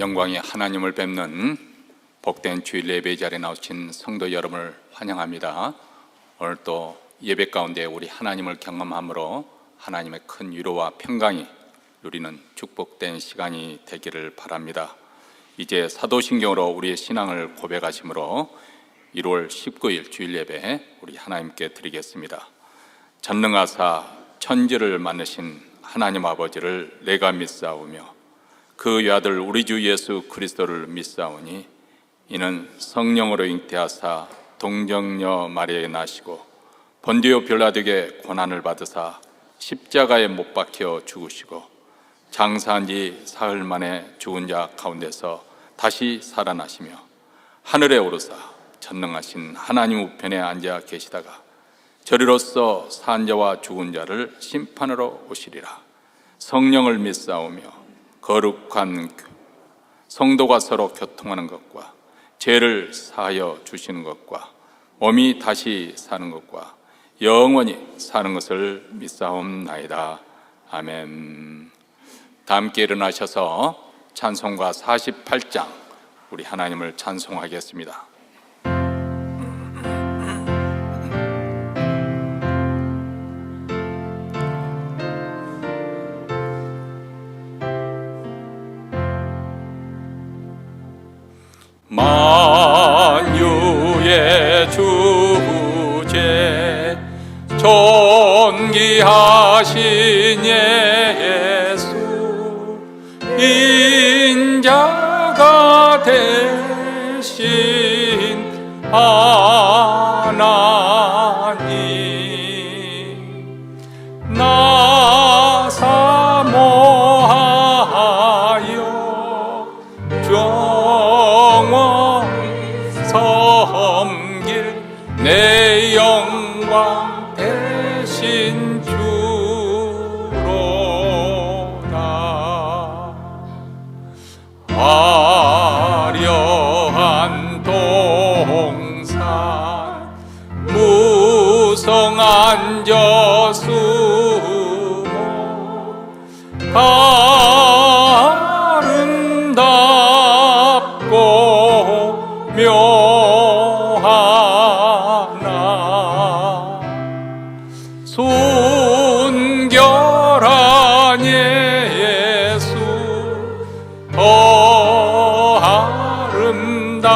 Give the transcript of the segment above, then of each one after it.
영광의 하나님을 뵙는 복된 주일 예배 자리에 나오신 성도 여러분을 환영합니다. 오늘 또 예배 가운데 우리 하나님을 경험함으로 하나님의 큰 위로와 평강이 누리는 축복된 시간이 되기를 바랍니다. 이제 사도신경으로 우리의 신앙을 고백하심으로 1월 19일 주일 예배 우리 하나님께 드리겠습니다. 전능하사 천지를 만드신 하나님 아버지를 내가 믿사오며 그 외아들 우리 주 예수 그리스도를 믿사오니 이는 성령으로 잉태하사 동정녀 마리아에 나시고 본디오 빌라도에게 고난을 받으사 십자가에 못 박혀 죽으시고 장사한 지 사흘 만에 죽은 자 가운데서 다시 살아나시며 하늘에 오르사 전능하신 하나님 우편에 앉아 계시다가 저리로서 산 자와 죽은 자를 심판하러 오시리라. 성령을 믿사오며 거룩한 성도가 서로 교통하는 것과 죄를 사하여 주시는 것과 몸이 다시 사는 것과 영원히 사는 것을 믿사옵나이다. 아멘. 다 함께 일어나셔서 찬송가 48장 우리 하나님을 찬송하겠습니다. 만유의 주제 존귀하신 예수 인자가 되신 하나님 나 사모하여 섬길 내 영광 되신 주로다. 화려한 동산 무성한 저수목 아름답고 묘하나 순결한 예수 더 아름다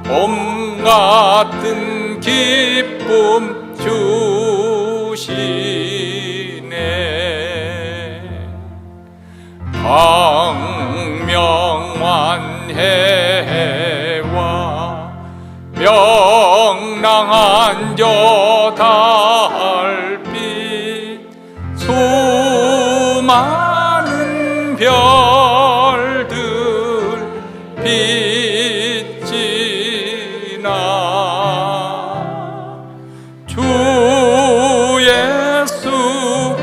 봄 같은 기쁨 주시네. 광명한 해와 명랑한 저 달빛 수많은 별들 빛이 나 주 예수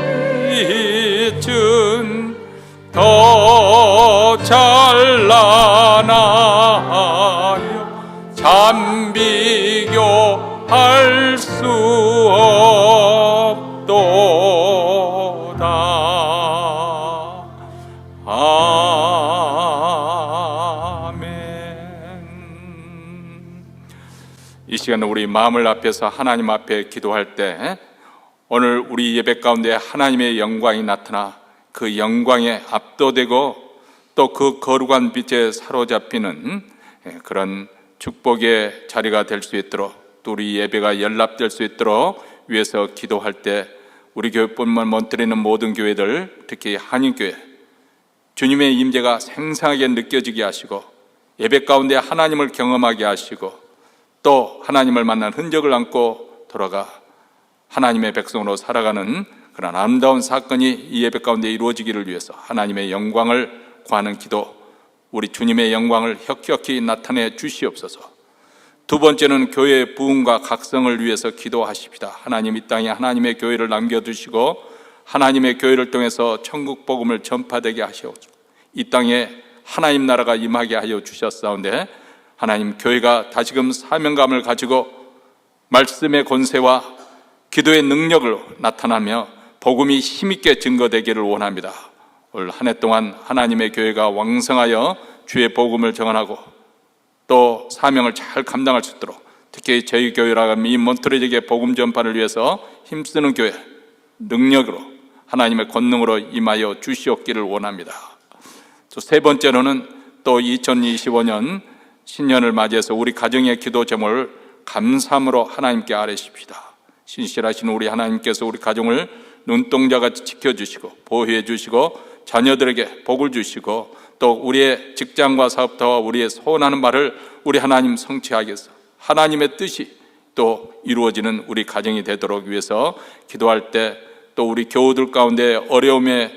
빛은 더 찬란하여 잠비교할 수 없도다. 아멘. 이 시간 우리 마음을 앞에서 하나님 앞에 기도할 때 오늘 우리 예배 가운데 하나님의 영광이 나타나 그 영광에 압도되고 또 그 거룩한 빛에 사로잡히는 그런 축복의 자리가 될 수 있도록 또 우리 예배가 연락될 수 있도록 위해서 기도할 때 우리 교회뿐만 못 드리는 모든 교회들 특히 한인교회 주님의 임재가 생생하게 느껴지게 하시고 예배 가운데 하나님을 경험하게 하시고 또 하나님을 만난 흔적을 안고 돌아가 하나님의 백성으로 살아가는 그런 아름다운 사건이 이 예배 가운데 이루어지기를 위해서 하나님의 영광을 구하는 기도, 우리 주님의 영광을 혁혁히 나타내 주시옵소서. 두 번째는 교회의 부흥과 각성을 위해서 기도하십시다. 하나님 이 땅에 하나님의 교회를 남겨두시고 하나님의 교회를 통해서 천국 복음을 전파되게 하시옵소서. 이 땅에 하나님 나라가 임하게 하여 주셨사온데 하나님 교회가 다시금 사명감을 가지고 말씀의 권세와 기도의 능력을 나타나며 복음이 힘있게 증거되기를 원합니다. 올 한 해 동안 하나님의 교회가 왕성하여 주의 복음을 전하고 또 사명을 잘 감당할 수 있도록, 특히 저희 교회라면 이 몬트레 지역의 복음 전파를 위해서 힘쓰는 교회, 능력으로 하나님의 권능으로 임하여 주시옵기를 원합니다. 또 세 번째로는 또 2025년 신년을 맞이해서 우리 가정의 기도 제목을 감사함으로 하나님께 아뢰십시다. 신실하신 우리 하나님께서 우리 가정을 눈동자같이 지켜주시고 보호해 주시고 자녀들에게 복을 주시고 또 우리의 직장과 사업터와 우리의 소원하는 말을 우리 하나님 성취하게 해서 하나님의 뜻이 또 이루어지는 우리 가정이 되도록 위해서 기도할 때, 또 우리 교우들 가운데 어려움에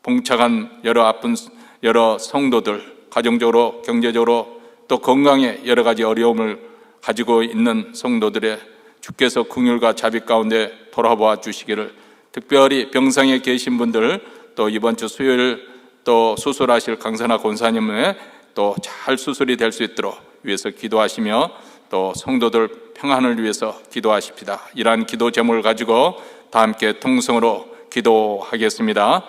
봉착한 여러 성도들, 가정적으로 경제적으로 또 건강에 여러 가지 어려움을 가지고 있는 성도들의 주께서 긍휼과 자비 가운데 돌아보아 주시기를, 특별히 병상에 계신 분들, 또 이번 주 수요일 또 수술하실 강선아 권사님의 또 잘 수술이 될 수 있도록 위해서 기도하시며 또 성도들 평안을 위해서 기도하십시다. 이러한 기도 제목을 가지고 다 함께 통성으로 기도하겠습니다.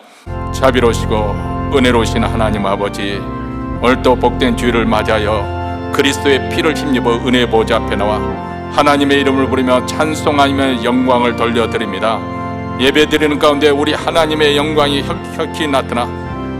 자비로우시고 은혜로우신 하나님 아버지, 오늘도 복된 주일을 맞이하여 그리스도의 피를 힘입어 은혜의 보좌 앞에 나와 하나님의 이름을 부르며 찬송하며 영광을 돌려드립니다. 예배드리는 가운데 우리 하나님의 영광이 혁혁히 나타나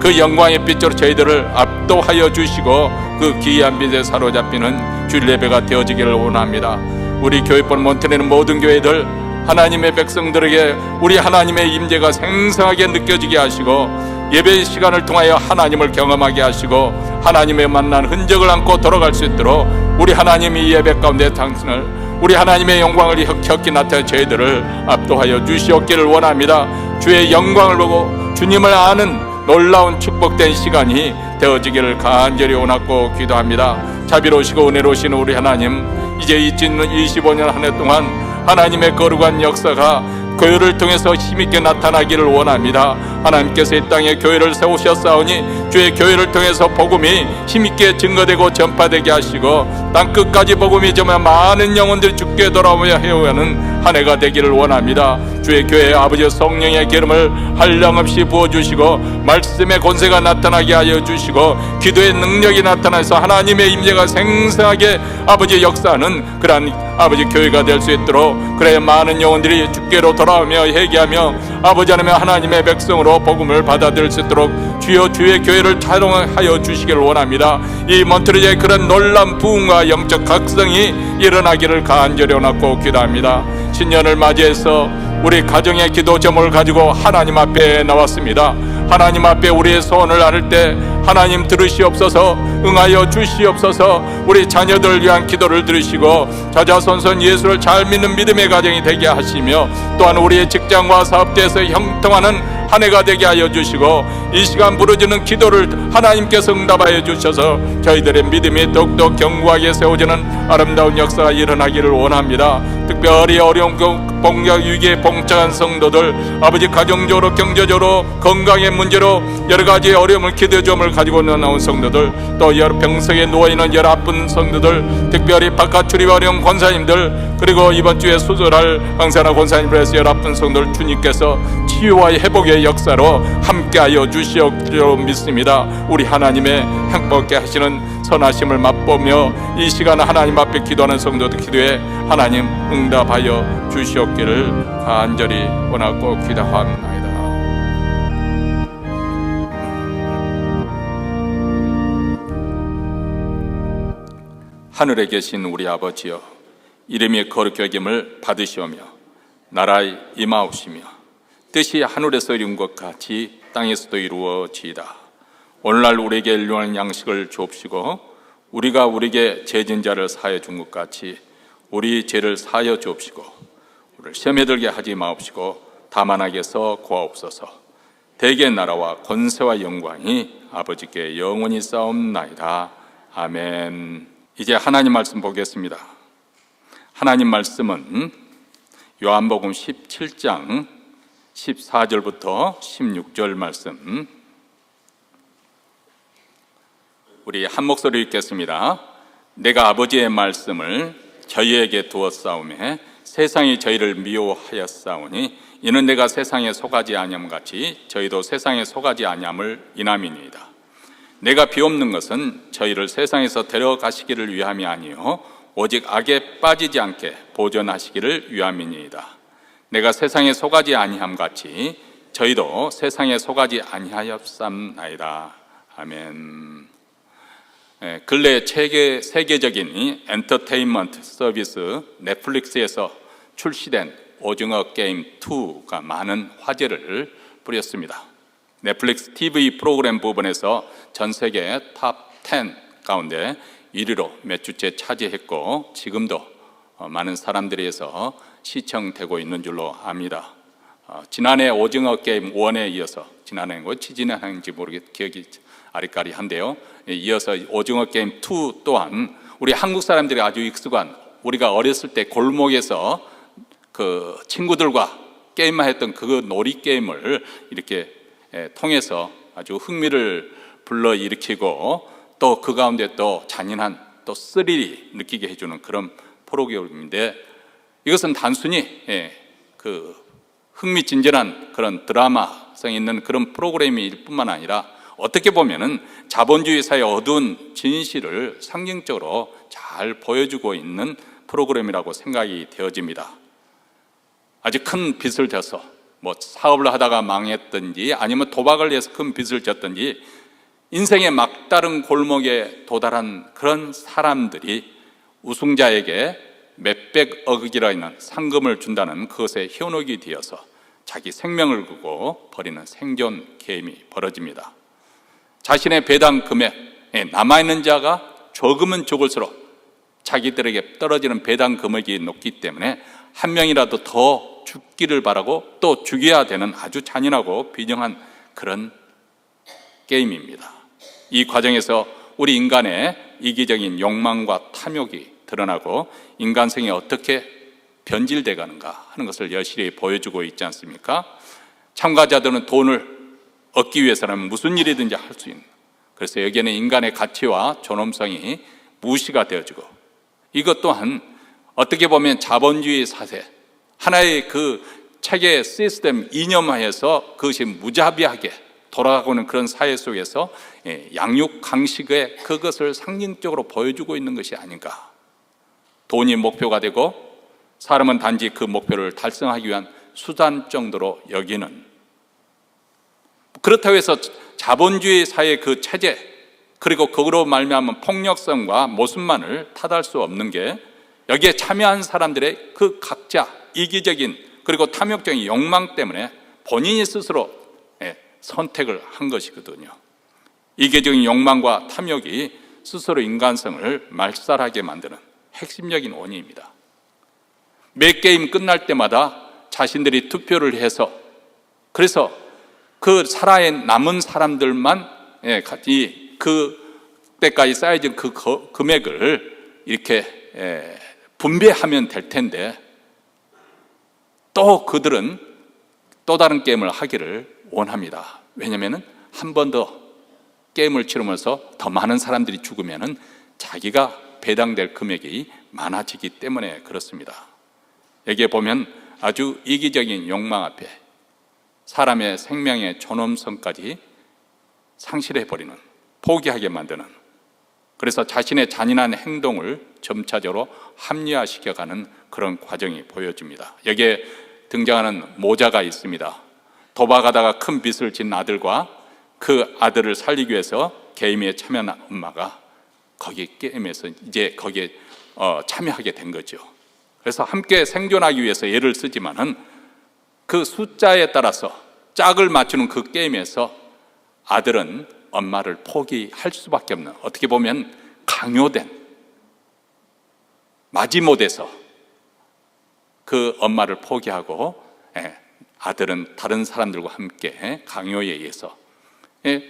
그 영광의 빛으로 저희들을 압도하여 주시고 그 기이한 빛에 사로잡히는 주일 예배가 되어지기를 원합니다. 우리 교회권 몬트레는 모든 교회들, 하나님의 백성들에게 우리 하나님의 임재가 생생하게 느껴지게 하시고 예배 시간을 통하여 하나님을 경험하게 하시고 하나님의 만난 흔적을 안고 돌아갈 수 있도록 우리 하나님이 예배 가운데 당신을, 우리 하나님의 영광을 혁혁히 나타내 저희들을 압도하여 주시옵기를 원합니다. 주의 영광을 보고 주님을 아는 놀라운 축복된 시간이 되어지기를 간절히 원하고 기도합니다. 자비로우시고 은혜로우신 우리 하나님, 이제 2025년 한 해 동안 하나님의 거룩한 역사가 교회를 통해서 힘있게 나타나기를 원합니다. 하나님께서 이 땅에 교회를 세우셨사오니 주의 교회를 통해서 복음이 힘있게 증거되고 전파되게 하시고 땅끝까지 복음이 전하 많은 영혼들이 주께 돌아오며 해오하는 한 해가 되기를 원합니다. 주의 교회에 아버지 성령의 기름을 한량없이 부어주시고 말씀의 권세가 나타나게 하여 주시고 기도의 능력이 나타나서 하나님의 임재가 생생하게 아버지 역사하는 그러한 아버지 교회가 될 수 있도록, 그래야 많은 영혼들이 주께로 돌아오며 회개하며 아버지 하나님의 백성으로 복음을 받아들일 수 있도록 주여 주의 교회를 찬송하여 주시기를 원합니다. 이 몬트리의 그런 놀라운 부흥과 영적 각성이 일어나기를 간절히 원하고 기도합니다. 신년을 맞이해서 우리 가정의 기도 제목을 가지고 하나님 앞에 나왔습니다. 하나님 앞에 우리의 소원을 아를 때 하나님 들으시옵소서, 응하여 주시옵소서. 우리 자녀들을 위한 기도를 들으시고 자자손손 예수를 잘 믿는 믿음의 가정이 되게 하시며, 또한 우리의 직장과 사업대에서 형통하는 한 해가 되게 하여 주시고 이 시간 부르짖는 기도를 하나님께서 응답하여 주셔서 저희들의 믿음이 더욱더 견고하게 세워지는 아름다운 역사가 일어나기를 원합니다. 특별히 어려운 공격 위기에 봉착한 성도들, 아버지 가정적으로 경제적으로 건강의 문제로 여러 가지 어려움을 기도점을 가지고 나온 성도들, 또 여러 병석에 누워있는 여러 아픈 성도들, 특별히 바깥 출입 어려운 권사님들, 그리고 이번 주에 수술할 강사나 권사님을 해서 여러 아픈 성도들 주님께서 치유와 회복의 역사로 함께하여 주시옵기로 믿습니다. 우리 하나님의 행복하게 하시는 선하심을 맛보며 이 시간 하나님 앞에 기도하는 성도들 기도에 하나님 응답하여 주시옵기를 간절히 원하고 기도합니다. 하늘에 계신 우리 아버지여, 이름이 거룩히 여김을 받으시오며 나라에 임하옵시며 뜻이 하늘에서 이룬 것 같이 땅에서도 이루어지이다. 오늘날 우리에게 일용할 양식을 주옵시고 우리가 우리에게 죄진 자를 사하여 준 것 같이 우리 죄를 사하여 주옵시고 우리를 시험에 들게 하지 마옵시고 다만 악에서 구하옵소서. 대개 나라와 권세와 영광이 아버지께 영원히 싸움나이다. 아멘. 이제 하나님 말씀 보겠습니다. 하나님 말씀은 요한복음 17장 14절부터 16절 말씀, 우리 한 목소리 읽겠습니다. 내가 아버지의 말씀을 저희에게 두었사오매 세상이 저희를 미워하였사오니 이는 내가 세상에 속하지 아니함 같이 저희도 세상에 속하지 아니함을 인함이니이다. 내가 비옵는 것은 저희를 세상에서 데려가시기를 위함이 아니요 오직 악에 빠지지 않게 보존하시기를 위함이니이다. 내가 세상에 속하지 아니함 같이 저희도 세상에 속하지 아니하였삼나이다. 아멘. 근래 세계적인 엔터테인먼트 서비스 넷플릭스에서 출시된 오징어 게임 2가 많은 화제를 부렸습니다. 넷플릭스 TV 프로그램 부분에서 전 세계 탑 10 가운데 1위로 몇 주째 차지했고 지금도 많은 사람들에서 시청되고 있는 줄로 압니다. 지난해 오징어 게임 1에 이어서 지난해인고 지지난해인지 기억이 아리까리한데요. 이어서 오징어 게임 2 또한 우리 한국 사람들이 아주 익숙한 우리가 어렸을 때 골목에서 그 친구들과 게임만 했던 그 놀이 게임을 이렇게 통해서 아주 흥미를 불러일으키고 또 그 가운데 또 잔인한 또 스릴이 느끼게 해주는 그런 프로그램인데 이것은 단순히 그 흥미진진한 그런 드라마성 있는 그런 프로그램일 뿐만 아니라 어떻게 보면은 자본주의 사회의 어두운 진실을 상징적으로 잘 보여주고 있는 프로그램이라고 생각이 되어집니다. 아주 큰 빚을 져서 뭐 사업을 하다가 망했든지 아니면 도박을 해서 큰 빚을 졌든지 인생의 막다른 골목에 도달한 그런 사람들이 우승자에게 몇백억이라 있는 상금을 준다는 그것에 현혹이 되어서 자기 생명을 걸고 벌이는 생존 게임이 벌어집니다. 자신의 배당 금액에 남아있는 자가 적으면 적을수록 자기들에게 떨어지는 배당 금액이 높기 때문에 한 명이라도 더 죽기를 바라고 또 죽여야 되는 아주 잔인하고 비정한 그런 게임입니다. 이 과정에서 우리 인간의 이기적인 욕망과 탐욕이 드러나고 인간성이 어떻게 변질돼 가는가 하는 것을 여실히 보여주고 있지 않습니까? 참가자들은 돈을 얻기 위해서는 무슨 일이든지 할 수 있는, 그래서 여기에는 인간의 가치와 존엄성이 무시가 되어지고 이것 또한 어떻게 보면 자본주의 사회 하나의 그 체계 시스템 이념화해서 그것이 무자비하게 돌아가고 있는 그런 사회 속에서 양육 강식의 그것을 상징적으로 보여주고 있는 것이 아닌가. 돈이 목표가 되고 사람은 단지 그 목표를 달성하기 위한 수단 정도로 여기는, 그렇다고 해서 자본주의 사회의 그 체제 그리고 그거로 말미암은 폭력성과 모순만을 탓할 수 없는 게 여기에 참여한 사람들의 그 각자 이기적인 그리고 탐욕적인 욕망 때문에 본인이 스스로 선택을 한 것이거든요. 이기적인 욕망과 탐욕이 스스로 인간성을 말살하게 만드는 핵심적인 원인입니다. 매 게임 끝날 때마다 자신들이 투표를 해서 그래서 그 살아에 남은 사람들만 그때까지 쌓여진 그 금액을 이렇게 분배하면 될 텐데 또 그들은 또 다른 게임을 하기를 원합니다. 왜냐하면 한 번 더 게임을 치르면서 더 많은 사람들이 죽으면 자기가 배당될 금액이 많아지기 때문에 그렇습니다. 여기에 보면 아주 이기적인 욕망 앞에 사람의 생명의 존엄성까지 상실해버리는, 포기하게 만드는, 그래서 자신의 잔인한 행동을 점차적으로 합리화시켜가는 그런 과정이 보여집니다. 여기에 등장하는 모자가 있습니다. 도박하다가 큰 빚을 진 아들과 그 아들을 살리기 위해서 게임에 참여한 엄마가 거기 게임에서 이제 거기에 참여하게 된 거죠. 그래서 함께 생존하기 위해서 애를 쓰지만은 그 숫자에 따라서 짝을 맞추는 그 게임에서 아들은 엄마를 포기할 수밖에 없는, 어떻게 보면 강요된, 마지못해서 그 엄마를 포기하고 아들은 다른 사람들과 함께 강요에 의해서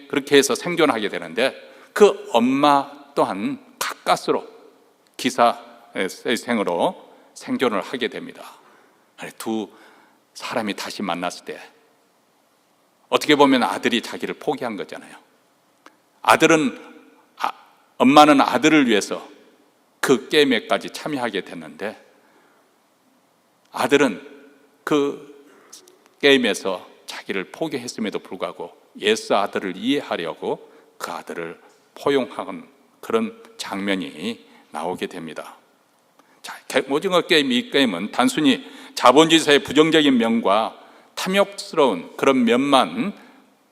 그렇게 해서 생존하게 되는데 그 엄마 또한 가까스로 기사생으로 생존을 하게 됩니다. 두 사람이 다시 만났을 때 어떻게 보면 아들이 자기를 포기한 거잖아요. 엄마는 아들을 위해서 그 게임에까지 참여하게 됐는데 아들은 그 게임에서 자기를 포기했음에도 불구하고 예수 아들을 이해하려고 그 아들을 포용하는 그런 장면이 나오게 됩니다. 자, 오징어 게임, 이 게임은 단순히 자본주의사의 부정적인 면과 탐욕스러운 그런 면만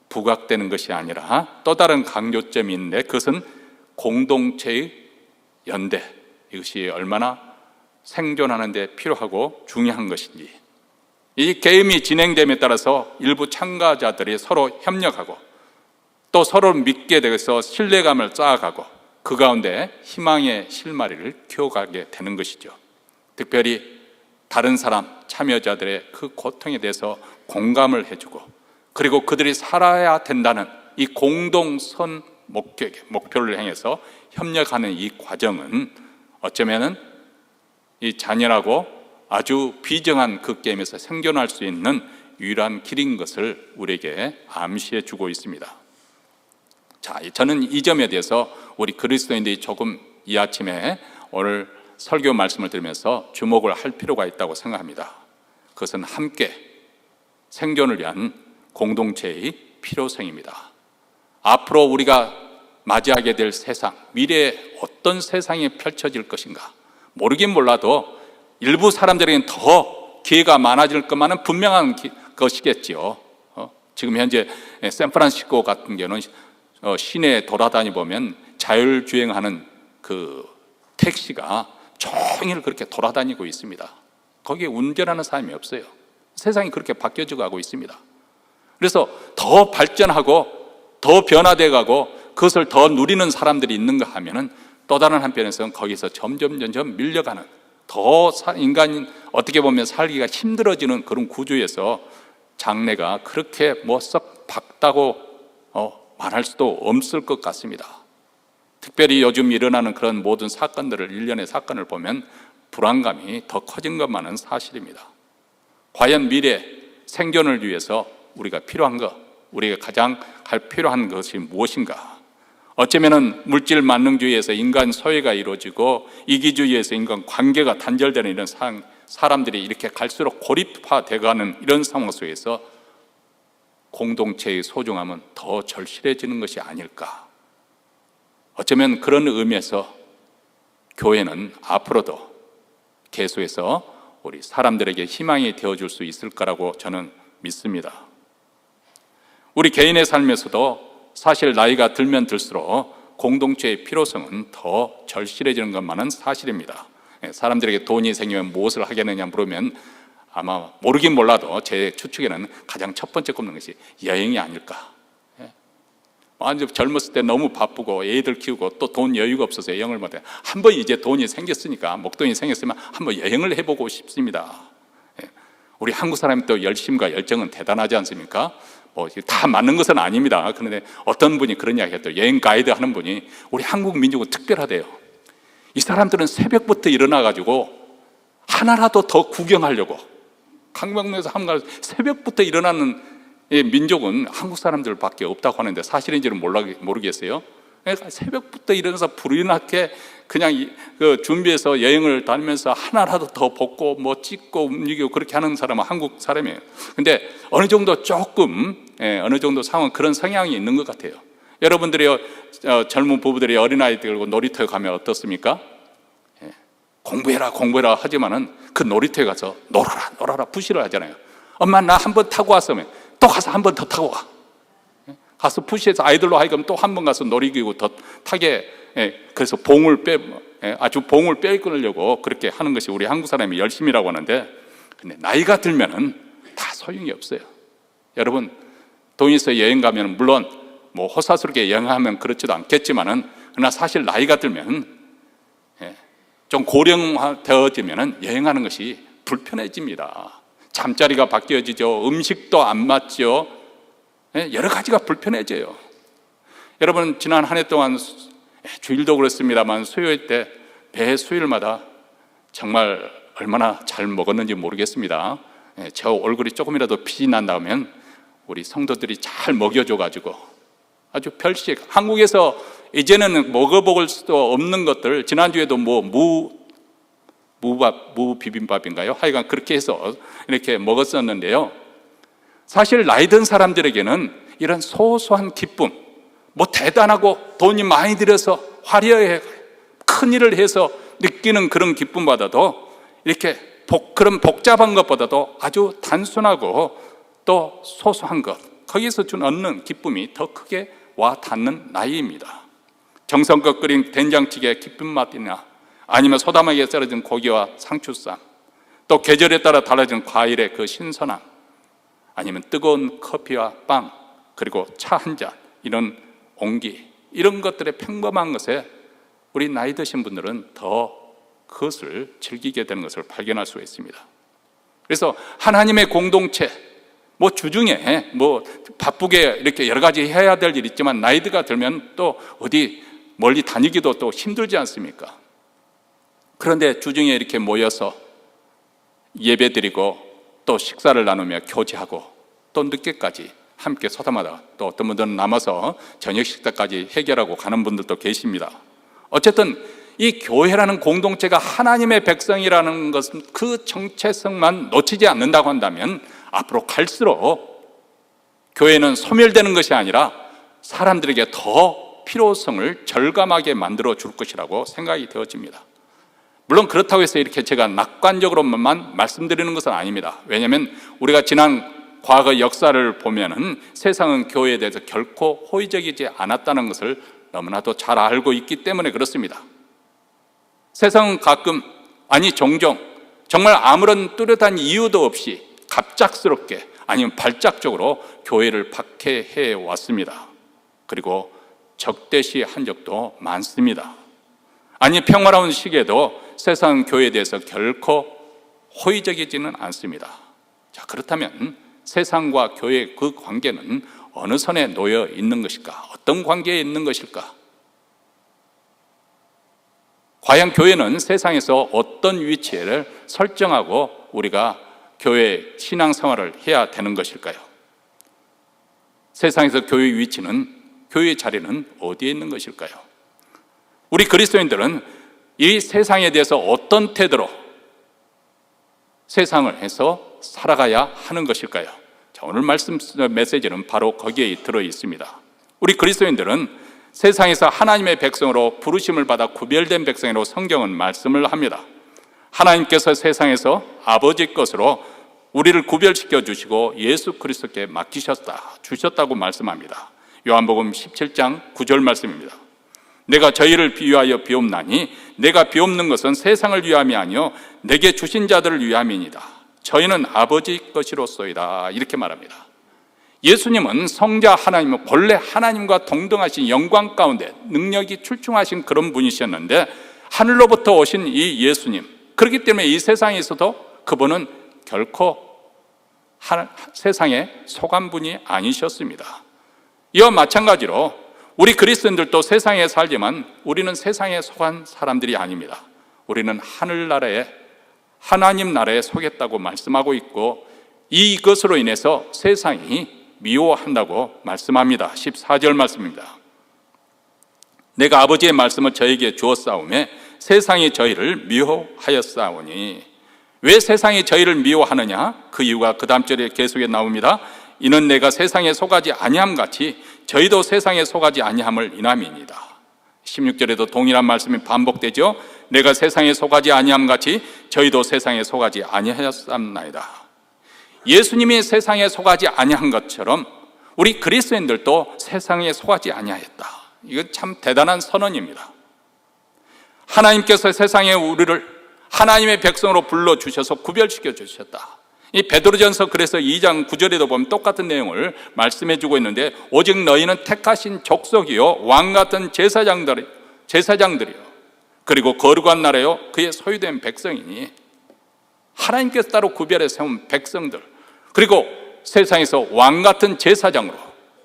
부각되는 것이 아니라 또 다른 강조점이 있는데, 그것은 공동체의 연대, 이것이 얼마나 생존하는 데 필요하고 중요한 것인지, 이 게임이 진행됨에 따라서 일부 참가자들이 서로 협력하고 또 서로를 믿게 돼서 신뢰감을 쌓아가고 그 가운데 희망의 실마리를 키워가게 되는 것이죠. 특별히 다른 사람, 참여자들의 그 고통에 대해서 공감을 해주고, 그리고 그들이 살아야 된다는 이 공동선 목표를 향해서 협력하는 이 과정은 어쩌면은 이 잔인하고 아주 비정한 그 게임에서 생존할 수 있는 유일한 길인 것을 우리에게 암시해 주고 있습니다. 자, 저는 이 점에 대해서 우리 그리스도인들이 조금 이 아침에 오늘 설교 말씀을 들으면서 주목을 할 필요가 있다고 생각합니다. 그것은 함께 생존을 위한 공동체의 필요성입니다. 앞으로 우리가 맞이하게 될 세상, 미래에 어떤 세상이 펼쳐질 것인가 모르긴 몰라도 일부 사람들에게는 더 기회가 많아질 것만은 분명한 것이겠지요. 지금 현재 샌프란시스코 같은 경우는 시내에 돌아다니 보면 자율주행하는 그 택시가 종일 그렇게 돌아다니고 있습니다. 거기에 운전하는 사람이 없어요. 세상이 그렇게 바뀌어져 가고 있습니다. 그래서 더 발전하고 더 변화돼 가고 그것을 더 누리는 사람들이 있는가 하면은 또 다른 한편에서는 거기서 점점 밀려가는, 더 인간이 어떻게 보면 살기가 힘들어지는 그런 구조에서 장래가 그렇게 썩 밝다고 말할 수도 없을 것 같습니다. 특별히 요즘 일어나는 그런 모든 사건들을, 일련의 사건을 보면 불안감이 더 커진 것만은 사실입니다. 과연 미래 생존을 위해서 우리가 필요한 것, 우리가 가장 필요한 것이 무엇인가? 어쩌면은 물질 만능주의에서 인간 소외가 이루어지고 이기주의에서 인간 관계가 단절되는 이런 사람들이 이렇게 갈수록 고립화되어가는 이런 상황 속에서 공동체의 소중함은 더 절실해지는 것이 아닐까. 어쩌면 그런 의미에서 교회는 앞으로도 계속해서 우리 사람들에게 희망이 되어줄 수 있을 거라고 저는 믿습니다. 우리 개인의 삶에서도 사실 나이가 들면 들수록 공동체의 필요성은 더 절실해지는 것만은 사실입니다. 사람들에게 돈이 생기면 무엇을 하겠느냐 물으면 아마 모르긴 몰라도 제 추측에는 가장 첫 번째 꼽는 것이 여행이 아닐까. 완전 젊었을 때 너무 바쁘고 애들 키우고 또 돈 여유가 없어서 여행을 못해. 한번 이제 돈이 생겼으니까, 목돈이 생겼으면 한번 여행을 해보고 싶습니다. 우리 한국 사람이 또 열심과 열정은 대단하지 않습니까? 다 맞는 것은 아닙니다. 그런데 어떤 분이 그런 이야기 했더니, 여행 가이드 하는 분이 우리 한국 민족은 특별하대요. 이 사람들은 새벽부터 일어나가지고 하나라도 더 구경하려고, 강명에서 한번 새벽부터 일어나는 민족은 한국 사람들밖에 없다고 하는데 사실인지는 모르겠어요. 그러니까 새벽부터 일어나서 불이 나게 그냥 준비해서 여행을 다니면서 하나라도 더 벗고 찍고 움직이고 그렇게 하는 사람은 한국 사람이에요. 근데 어느 정도 어느 정도 상황, 그런 성향이 있는 것 같아요. 여러분들이 젊은 부부들이 어린아이 들고 놀이터에 가면 어떻습니까? 공부해라 하지만은 그 놀이터에 가서 놀아라 부시를 하잖아요. 엄마 나 한 번 타고 왔으면 또 가서 한 번 더 타고 와. 가서 푸시해서 아이들로 하여금 또 한 번 가서 놀이기구 더 타게, 그래서 아주 봉을 빼끌려고 그렇게 하는 것이 우리 한국 사람이 열심이라고 하는데, 근데 나이가 들면은 다 소용이 없어요. 여러분, 돈 있어 여행 가면 물론 호사스럽게 여행하면 그렇지도 않겠지만은, 그러나 사실 나이가 들면 좀 고령화되어지면은 여행하는 것이 불편해집니다. 잠자리가 바뀌어지죠. 음식도 안 맞죠. 여러 가지가 불편해져요. 여러분, 지난 한 해 동안 주일도 그렇습니다만 수요일 때 매 수요일마다 정말 얼마나 잘 먹었는지 모르겠습니다. 저 얼굴이 조금이라도 빛이 난다면 우리 성도들이 잘 먹여줘가지고 아주 별식, 한국에서 이제는 먹어볼 수도 없는 것들, 지난주에도 무 비빔밥인가요? 하여간 그렇게 해서 이렇게 먹었었는데요. 사실 나이 든 사람들에게는 이런 소소한 기쁨, 뭐 대단하고 돈이 많이 들여서 화려해 큰 일을 해서 느끼는 그런 기쁨보다도 이렇게 그런 복잡한 것보다도 아주 단순하고 또 소소한 것, 거기서 얻는 기쁨이 더 크게 와 닿는 나이입니다. 정성껏 끓인 된장찌개의 깊은 맛이나 아니면 소담하게 썰어진 고기와 상추쌈, 또 계절에 따라 달라지는 과일의 그 신선함, 아니면 뜨거운 커피와 빵, 그리고 차 한 잔, 이런 온기, 이런 것들의 평범한 것에 우리 나이 드신 분들은 더 그것을 즐기게 되는 것을 발견할 수가 있습니다. 그래서 하나님의 공동체, 뭐 주중에 뭐 바쁘게 이렇게 여러 가지 해야 될 일이 있지만 나이가 들면 또 어디 멀리 다니기도 또 힘들지 않습니까? 그런데 주중에 이렇게 모여서 예배드리고 또 식사를 나누며 교제하고 또 늦게까지 함께 소담하다, 또 어떤 분들은 남아서 저녁 식사까지 해결하고 가는 분들도 계십니다. 어쨌든 이 교회라는 공동체가 하나님의 백성이라는 것은 그 정체성만 놓치지 않는다고 한다면 앞으로 갈수록 교회는 소멸되는 것이 아니라 사람들에게 더 필요성을 절감하게 만들어 줄 것이라고 생각이 되어집니다. 물론 그렇다고 해서 이렇게 제가 낙관적으로만 말씀드리는 것은 아닙니다. 왜냐하면 우리가 지난 과거 역사를 보면은 세상은 교회에 대해서 결코 호의적이지 않았다는 것을 너무나도 잘 알고 있기 때문에 그렇습니다. 세상은 가끔, 아니 종종 정말 아무런 뚜렷한 이유도 없이 갑작스럽게 아니면 발작적으로 교회를 박해해 왔습니다. 그리고 적대시한 적도 많습니다. 아니 평화로운 시기에도 세상 교회에 대해서 결코 호의적이지는 않습니다. 자, 그렇다면 세상과 교회의 그 관계는 어느 선에 놓여 있는 것일까? 어떤 관계에 있는 것일까? 과연 교회는 세상에서 어떤 위치를 설정하고 우리가 교회 신앙생활을 해야 되는 것일까요? 세상에서 교회의 위치는, 교회의 자리는 어디에 있는 것일까요? 우리 그리스도인들은 이 세상에 대해서 어떤 태도로 세상을 해서 살아가야 하는 것일까요? 자, 오늘 말씀 메시지는 바로 거기에 들어 있습니다. 우리 그리스도인들은 세상에서 하나님의 백성으로 부르심을 받아 구별된 백성으로 성경은 말씀을 합니다. 하나님께서 세상에서 아버지 것으로 우리를 구별시켜 주시고 예수 그리스도께 주셨다고 말씀합니다. 요한복음 17장 9절 말씀입니다. 내가 저희를 비유하여 비옵나니 내가 비옵는 것은 세상을 위함이 아니요 내게 주신 자들을 위함이니이다. 저희는 아버지 것이로소이다. 이렇게 말합니다. 예수님은 성자 하나님은 본래 하나님과 동등하신 영광 가운데 능력이 출중하신 그런 분이셨는데 하늘로부터 오신 이 예수님, 그렇기 때문에 이 세상에서도 그분은 결코 세상에 속한 분이 아니셨습니다. 이와 마찬가지로 우리 그리스도인들도 세상에 살지만 우리는 세상에 속한 사람들이 아닙니다. 우리는 하늘나라에, 하나님 나라에 속했다고 말씀하고 있고 이것으로 인해서 세상이 미워한다고 말씀합니다. 14절 말씀입니다. 내가 아버지의 말씀을 저에게 주었사오매 세상이 저희를 미워하였사오니. 왜 세상이 저희를 미워하느냐? 그 이유가 그 다음 절에 계속에 나옵니다. 이는 내가 세상에 속하지 아니함 같이 저희도 세상에 속하지 아니함을 인함이니이다. 16절에도 동일한 말씀이 반복되죠. 내가 세상에 속하지 아니함 같이 저희도 세상에 속하지 아니하였사옵나이다. 예수님이 세상에 속하지 아니한 것처럼 우리 그리스도인들도 세상에 속하지 아니하였다. 이건 참 대단한 선언입니다. 하나님께서 세상에 우리를 하나님의 백성으로 불러주셔서 구별시켜 주셨다. 이 베드로전서 그래서 2장 9절에도 보면 똑같은 내용을 말씀해 주고 있는데 오직 너희는 택하신 족속이요 왕같은 제사장들이요 그리고 거룩한 나라요 그의 소유된 백성이니. 하나님께서 따로 구별해 세운 백성들, 그리고 세상에서 왕같은 제사장으로,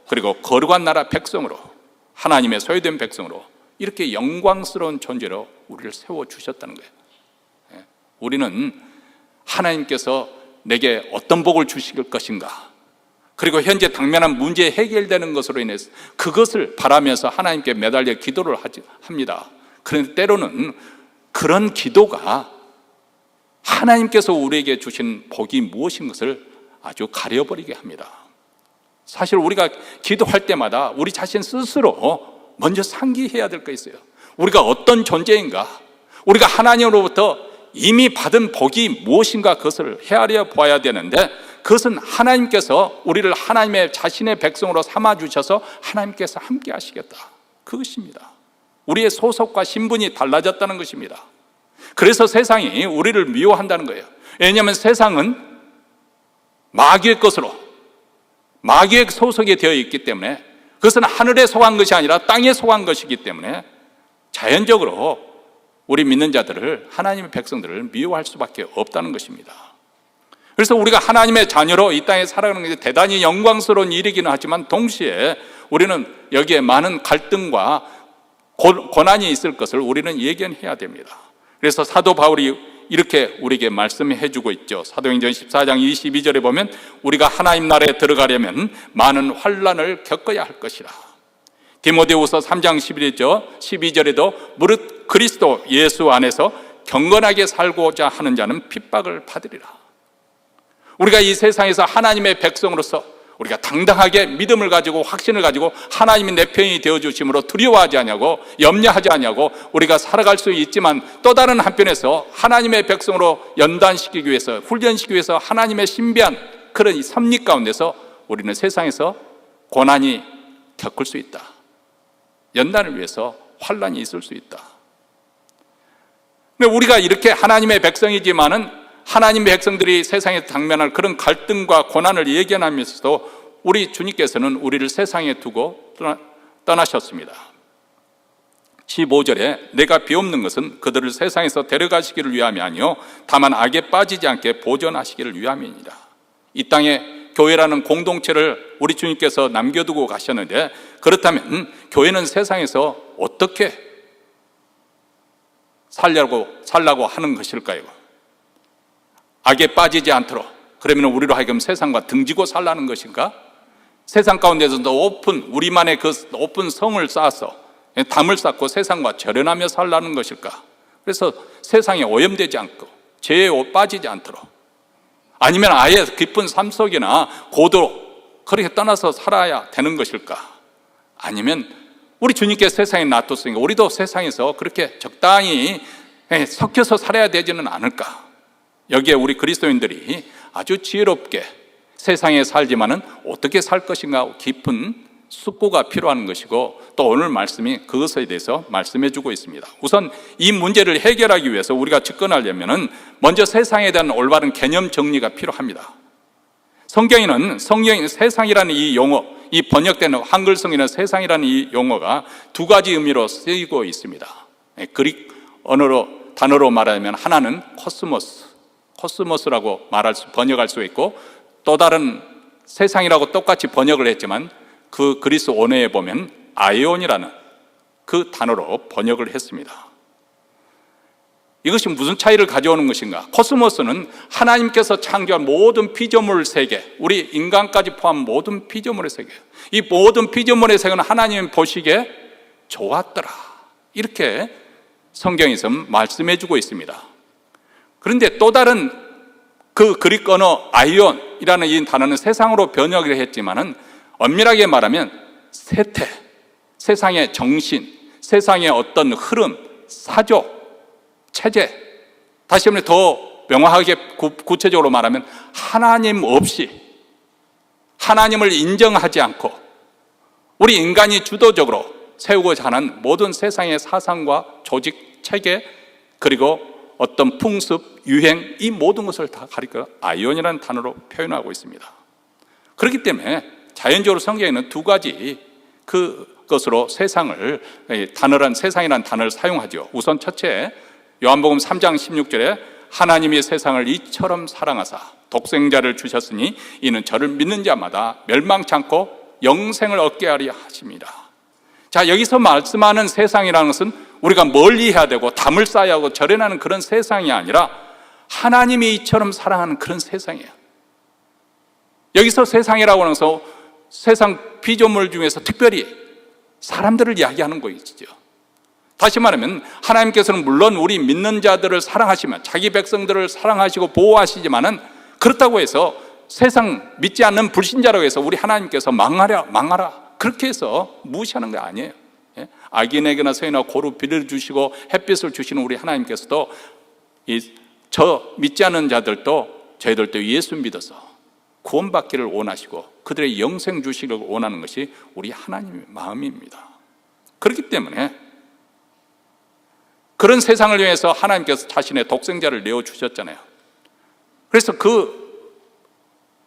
그리고 거룩한 나라 백성으로, 하나님의 소유된 백성으로 이렇게 영광스러운 존재로 우리를 세워주셨다는 거예요. 우리는 하나님께서 내게 어떤 복을 주실 것인가, 그리고 현재 당면한 문제 해결되는 것으로 인해서 그것을 바라면서 하나님께 매달려 기도를 합니다. 그런데 때로는 그런 기도가 하나님께서 우리에게 주신 복이 무엇인 것을 아주 가려버리게 합니다. 사실 우리가 기도할 때마다 우리 자신 스스로 먼저 상기해야 될 거 있어요. 우리가 어떤 존재인가, 우리가 하나님으로부터 이미 받은 복이 무엇인가, 그것을 헤아려 보아야 되는데, 그것은 하나님께서 우리를 하나님의 자신의 백성으로 삼아주셔서 하나님께서 함께 하시겠다, 그것입니다. 우리의 소속과 신분이 달라졌다는 것입니다. 그래서 세상이 우리를 미워한다는 거예요. 왜냐하면 세상은 마귀의 것으로, 마귀의 소속이 되어 있기 때문에, 그것은 하늘에 속한 것이 아니라 땅에 속한 것이기 때문에 자연적으로 우리 믿는 자들을, 하나님의 백성들을 미워할 수밖에 없다는 것입니다. 그래서 우리가 하나님의 자녀로 이 땅에 살아가는 것이 대단히 영광스러운 일이기는 하지만, 동시에 우리는 여기에 많은 갈등과 고난이 있을 것을 우리는 예견해야 됩니다. 그래서 사도 바울이 이렇게 우리에게 말씀해 주고 있죠. 사도행전 14장 22절에 보면 우리가 하나님 나라에 들어가려면 많은 환난을 겪어야 할 것이라. 디모데후서 3장 12절에도 무릇 그리스도 예수 안에서 경건하게 살고자 하는 자는 핍박을 받으리라. 우리가 이 세상에서 하나님의 백성으로서 우리가 당당하게 믿음을 가지고 확신을 가지고 하나님이 내 편이 되어주심으로 두려워하지 않냐고, 염려하지 않냐고 우리가 살아갈 수 있지만, 또 다른 한편에서 하나님의 백성으로 연단시키기 위해서, 훈련시키기 위해서 하나님의 신비한 그런 이 섭리 가운데서 우리는 세상에서 고난이 겪을 수 있다. 연단을 위해서 환난이 있을 수 있다. 근데 우리가 이렇게 하나님의 백성이지만은 하나님의 백성들이 세상에 당면할 그런 갈등과 고난을 예견하면서도 우리 주님께서는 우리를 세상에 두고 떠나셨습니다. 15절에 내가 비옵는 것은 그들을 세상에서 데려가시기를 위함이 아니요 다만 악에 빠지지 않게 보존하시기를 위함이니라. 이 땅에 교회라는 공동체를 우리 주님께서 남겨두고 가셨는데, 그렇다면 교회는 세상에서 어떻게 살라고 하는 것일까요? 악에 빠지지 않도록, 그러면 우리로 하여금 세상과 등지고 살라는 것인가? 세상 가운데서도 높은, 우리만의 그 높은 성을 쌓아서 담을 쌓고 세상과 절연하며 살라는 것일까? 그래서 세상에 오염되지 않고 죄에 빠지지 않도록, 아니면 아예 깊은 삶 속이나 고도 그렇게 떠나서 살아야 되는 것일까? 아니면 우리 주님께서 세상에 놔뒀으니까 우리도 세상에서 그렇게 적당히 섞여서 살아야 되지는 않을까? 여기에 우리 그리스도인들이 아주 지혜롭게 세상에 살지만은 어떻게 살 것인가 깊은 숙고가 필요한 것이고, 또 오늘 말씀이 그것에 대해서 말씀해 주고 있습니다. 우선 이 문제를 해결하기 위해서 우리가 접근하려면은 먼저 세상에 대한 올바른 개념 정리가 필요합니다. 성경에는 세상이라는 이 용어, 이 번역되는 한글성에는 세상이라는 이 용어가 두 가지 의미로 쓰이고 있습니다. 그릭 단어로 말하면 하나는 코스모스라고 번역할 수 있고, 또 다른 세상이라고 똑같이 번역을 했지만 그 그리스 원어에 보면 아이온이라는 그 단어로 번역을 했습니다. 이것이 무슨 차이를 가져오는 것인가? 코스모스는 하나님께서 창조한 모든 피조물 세계, 우리 인간까지 포함 모든 피조물의 세계, 이 모든 피조물의 세계는 하나님 보시기에 좋았더라, 이렇게 성경에서 말씀해 주고 있습니다. 그런데 또 다른 그 그릭 언어 아이온이라는 이 단어는 세상으로 번역을 했지만은 엄밀하게 말하면 세태, 세상의 정신, 세상의 어떤 흐름, 사조, 체제, 다시 한번 더 명확하게 구체적으로 말하면 하나님 없이, 하나님을 인정하지 않고 우리 인간이 주도적으로 세우고자 하는 모든 세상의 사상과 조직, 체계, 그리고 어떤 풍습, 유행, 이 모든 것을 다 가리켜 아이온이라는 단어로 표현하고 있습니다. 그렇기 때문에 자연적으로 성경에는 두 가지 그것으로 세상이라는 단어를 사용하죠. 우선 첫째, 요한복음 3장 16절에 하나님이 세상을 이처럼 사랑하사 독생자를 주셨으니 이는 저를 믿는 자마다 멸망치 않고 영생을 얻게 하려 하십니다. 자, 여기서 말씀하는 세상이라는 것은 우리가 멀리 해야 되고 담을 쌓아야 하고 절연하는 그런 세상이 아니라 하나님이 이처럼 사랑하는 그런 세상이에요. 여기서 세상이라고 하는 것은 세상 피조물 중에서 특별히 사람들을 이야기하는 것이죠. 다시 말하면 하나님께서는 물론 우리 믿는 자들을 사랑하시면 자기 백성들을 사랑하시고 보호하시지만은, 그렇다고 해서 세상 믿지 않는 불신자라고 해서 우리 하나님께서 망하라 그렇게 해서 무시하는 거 아니에요. 악인에게나 서인나 고루 비를 주시고 햇빛을 주시는 우리 하나님께서도 저 믿지 않는 자들도 저희들도 예수 믿어서 구원받기를 원하시고 그들의 영생 주시기를 원하는 것이 우리 하나님의 마음입니다. 그렇기 때문에 그런 세상을 위해서 하나님께서 자신의 독생자를 내어주셨잖아요. 그래서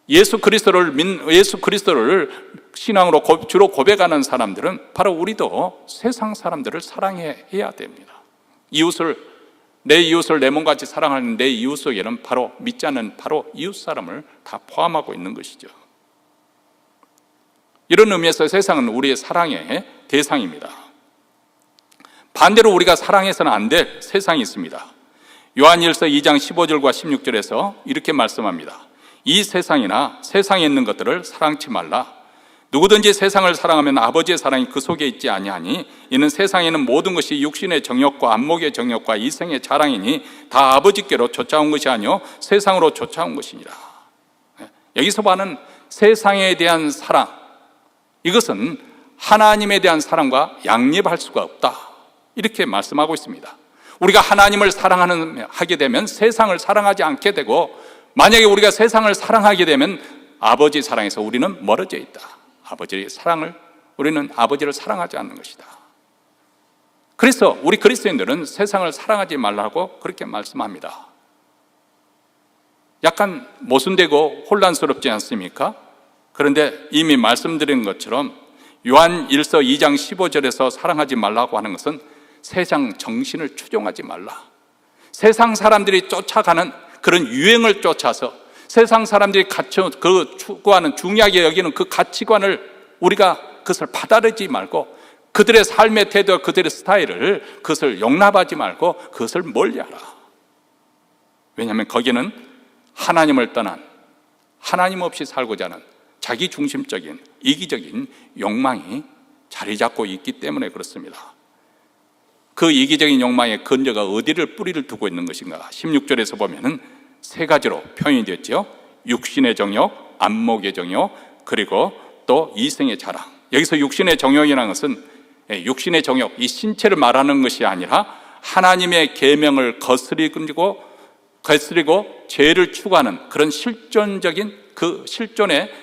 예수 그리스도를 신앙으로 주로 고백하는 사람들은 바로 우리도 세상 사람들을 사랑해야 됩니다. 내 이웃을 내 몸같이 사랑하는 내 이웃 속에는 바로 믿지 않는 바로 이웃 사람을 다 포함하고 있는 것이죠. 이런 의미에서 세상은 우리의 사랑의 대상입니다. 반대로 우리가 사랑해서는 안 될 세상이 있습니다. 요한일서 2장 15절과 16절에서 이렇게 말씀합니다. 이 세상이나 세상에 있는 것들을 사랑치 말라. 누구든지 세상을 사랑하면 아버지의 사랑이 그 속에 있지 아니하니 이는 세상에는 모든 것이 육신의 정욕과 안목의 정욕과 이생의 자랑이니 다 아버지께로 쫓아온 것이 아니요 세상으로 쫓아온 것이니라. 여기서 봐는 세상에 대한 사랑, 이것은 하나님에 대한 사랑과 양립할 수가 없다, 이렇게 말씀하고 있습니다. 우리가 하나님을 사랑하게 되면 세상을 사랑하지 않게 되고, 만약에 우리가 세상을 사랑하게 되면 아버지 사랑에서 우리는 멀어져 있다. 우리는 아버지를 사랑하지 않는 것이다. 그래서 우리 그리스도인들은 세상을 사랑하지 말라고 그렇게 말씀합니다. 약간 모순되고 혼란스럽지 않습니까? 그런데 이미 말씀드린 것처럼 요한 1서 2장 15절에서 사랑하지 말라고 하는 것은 세상 정신을 추종하지 말라. 세상 사람들이 쫓아가는 그런 유행을 쫓아서 세상 사람들이 추구하는 중요하게 여기는 그 가치관을 우리가 그것을 받아들이지 말고 그들의 삶의 태도와 그들의 스타일을 그것을 용납하지 말고 그것을 멀리하라. 왜냐하면 거기는 하나님을 떠난, 하나님 없이 살고자 하는 자기 중심적인 이기적인 욕망이 자리 잡고 있기 때문에 그렇습니다. 그 이기적인 욕망의 근저가 어디를 뿌리를 두고 있는 것인가? 16절에서 보면은 세 가지로 표현이 됐죠. 육신의 정욕, 안목의 정욕, 그리고 또 이생의 자랑. 여기서 육신의 정욕이라는 것은 육신의 정욕, 이 신체를 말하는 것이 아니라 하나님의 계명을 거스리고 죄를 추구하는 그런 실존적인 실존의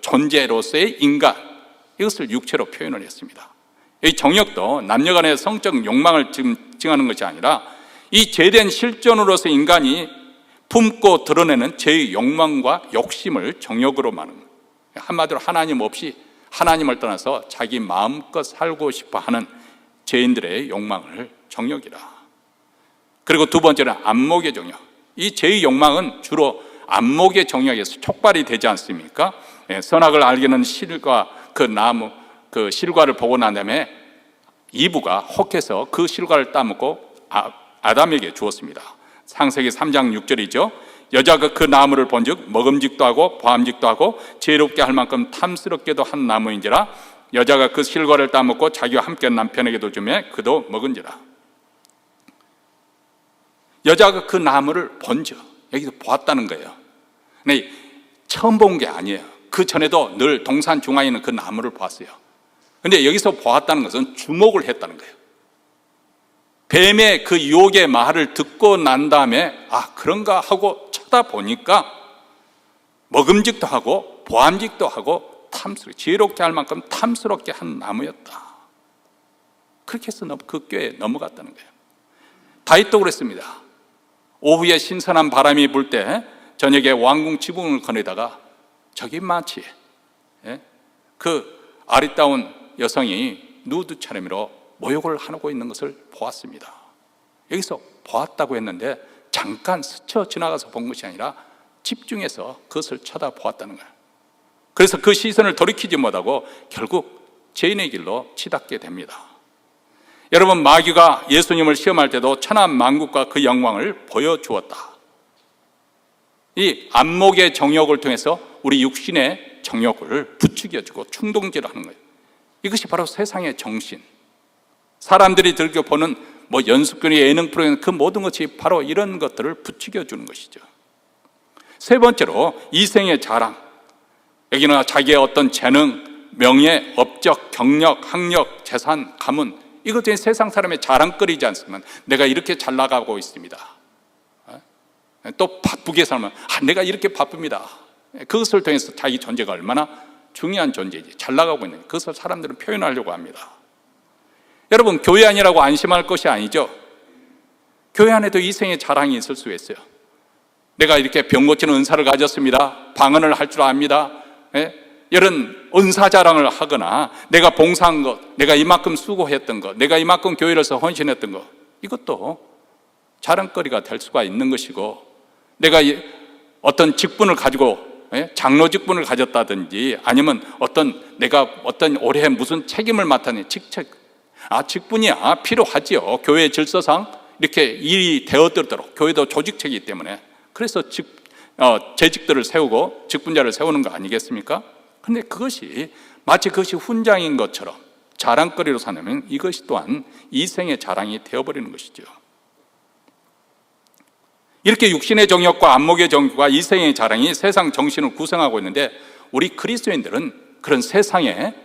존재로서의 인간, 이것을 육체로 표현을 했습니다. 이 정욕도 남녀간의 성적 욕망을 증하는 것이 아니라 이 죄된 실존으로서 인간이 품고 드러내는 죄의 욕망과 욕심을 정욕으로 말하는 거예요. 한마디로 하나님 없이 하나님을 떠나서 자기 마음껏 살고 싶어하는 죄인들의 욕망을 정욕이라. 그리고 두 번째는 안목의 정욕. 이 죄의 욕망은 주로 안목의 정욕에서 촉발이 되지 않습니까? 선악을 알게는 실과 그 실과를 보고 난 다음에 이브가 혹해서 그 실과를 따먹고 아담에게 주었습니다. 창세기 3장 6절이죠. 여자가 그 나무를 본즉 먹음직도 하고 보암직도 하고 지혜롭게 할 만큼 탐스럽게도 한 나무인지라. 여자가 그 실과를 따먹고 자기와 함께 남편에게도 주매 그도 먹은지라. 여자가 그 나무를 본즉, 여기서 보았다는 거예요. 근데 처음 본 게 아니에요. 그 전에도 늘 동산 중앙에 있는 그 나무를 보았어요. 근데 여기서 보았다는 것은 주목을 했다는 거예요. 뱀의 그 유혹의 말을 듣고 난 다음에 그런가 하고 쳐다보니까 먹음직도 하고 보암직도 하고 지혜롭게 할 만큼 탐스럽게 한 나무였다. 그렇게 해서 그 꾀에 넘어갔다는 거예요. 다윗도 그랬습니다. 오후에 신선한 바람이 불 때 저녁에 왕궁 지붕을 거니다가 저기 마치 그 아리따운 여성이 누드 차림으로 모욕을 하고 있는 것을 보았습니다. 여기서 보았다고 했는데 잠깐 스쳐 지나가서 본 것이 아니라 집중해서 그것을 쳐다보았다는 거예요. 그래서 그 시선을 돌이키지 못하고 결국 죄인의 길로 치닫게 됩니다. 여러분, 마귀가 예수님을 시험할 때도 천하만국과 그 영광을 보여주었다. 이 안목의 정욕을 통해서 우리 육신의 정욕을 부추겨주고 충동질을 하는 거예요. 이것이 바로 세상의 정신, 사람들이 들겨 보는 연습교리, 예능 프로그램, 그 모든 것이 바로 이런 것들을 부추겨주는 것이죠. 세 번째로 이생의 자랑. 여기는 자기의 어떤 재능, 명예, 업적, 경력, 학력, 재산, 가문, 이것들이 세상 사람의 자랑거리지 않습니까? 내가 이렇게 잘 나가고 있습니다. 또 바쁘게 살면 내가 이렇게 바쁩니다. 그것을 통해서 자기 존재가 얼마나 중요한 존재인지, 잘 나가고 있는지, 그것을 사람들은 표현하려고 합니다. 여러분, 교회 아니라고 안심할 것이 아니죠. 교회 안에도 이생의 자랑이 있을 수 있어요. 내가 이렇게 병 고치는 은사를 가졌습니다. 방언을 할 줄 압니다. 이런 은사 자랑을 하거나, 내가 봉사한 것, 내가 이만큼 수고했던 것, 내가 이만큼 교회로서 헌신했던 것, 이것도 자랑거리가 될 수가 있는 것이고, 내가 어떤 직분을 가지고 장로 직분을 가졌다든지, 아니면 내가 올해 무슨 책임을 맡았니, 직분이야 필요하지요. 교회 질서상 이렇게 일이 되어들도록 교회도 조직책이기 때문에, 그래서 재직들을 세우고 직분자를 세우는 거 아니겠습니까? 그런데 마치 그것이 훈장인 것처럼 자랑거리로 삼으면 이것이 또한 이생의 자랑이 되어버리는 것이죠. 이렇게 육신의 정욕과 안목의 정욕과 이생의 자랑이 세상 정신을 구성하고 있는데, 우리 그리스도인들은 그런 세상의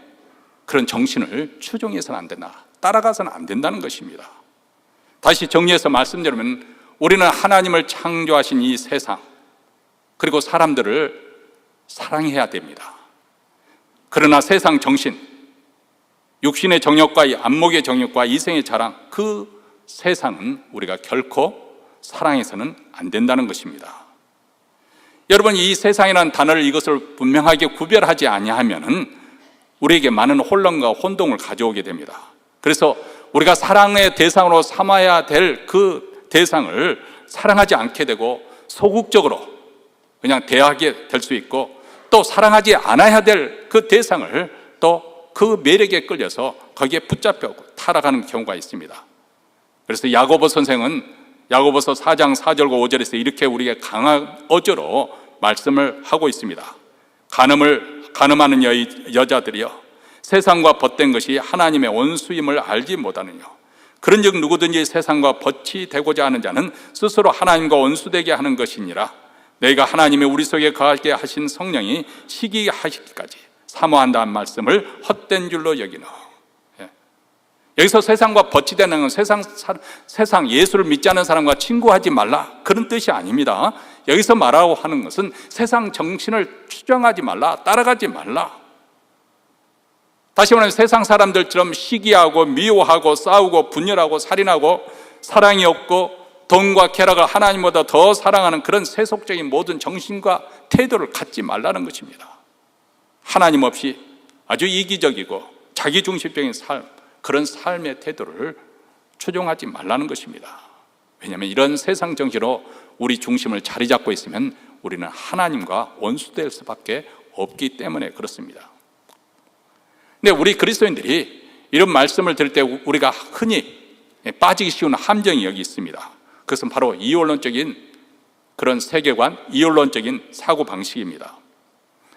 그런 정신을 추종해서는 안 된다, 따라가서는 안 된다는 것입니다. 다시 정리해서 말씀드리면, 우리는 하나님을 창조하신 이 세상, 그리고 사람들을 사랑해야 됩니다. 그러나 세상 정신, 육신의 정욕과 안목의 정욕과 이생의 자랑, 그 세상은 우리가 결코 사랑해서는 안 된다는 것입니다. 여러분, 이 세상이라는 단어를, 이것을 분명하게 구별하지 아니하면은 우리에게 많은 혼란과 혼동을 가져오게 됩니다. 그래서 우리가 사랑의 대상으로 삼아야 될 그 대상을 사랑하지 않게 되고, 소극적으로 그냥 대하게 될 수 있고, 또 사랑하지 않아야 될 그 대상을 또 그 매력에 끌려서 거기에 붙잡혀 타락하는 경우가 있습니다. 그래서 야고보 선생은 야고보서 4장 4절과 5절에서 이렇게 우리에게 강한 어조로 말씀을 하고 있습니다. 간음하는 여자들이여, 세상과 벗된 것이 하나님의 원수임을 알지 못하느냐. 그런즉 누구든지 세상과 벗이 되고자 하는 자는 스스로 하나님과 원수되게 하는 것이니라. 너희가 하나님의 우리 속에 거하게 하신 성령이 시기하시기까지 사모한다는 말씀을 헛된 줄로 여기노. 여기서 세상과 벗이 되는 건 세상 예수를 믿지 않는 사람과 친구하지 말라, 그런 뜻이 아닙니다. 여기서 말하고 하는 것은 세상 정신을 추종하지 말라, 따라가지 말라. 다시 말하면 세상 사람들처럼 시기하고 미워하고 싸우고 분열하고 살인하고 사랑이 없고 돈과 쾌락을 하나님보다 더 사랑하는 그런 세속적인 모든 정신과 태도를 갖지 말라는 것입니다. 하나님 없이 아주 이기적이고 자기중심적인 삶, 그런 삶의 태도를 추종하지 말라는 것입니다. 왜냐하면 이런 세상 정신으로 우리 중심을 자리 잡고 있으면 우리는 하나님과 원수될 수밖에 없기 때문에 그렇습니다. 근데 우리 그리스도인들이 이런 말씀을 들을 때 우리가 흔히 빠지기 쉬운 함정이 여기 있습니다. 그것은 바로 이원론적인 그런 세계관, 이원론적인 사고방식입니다.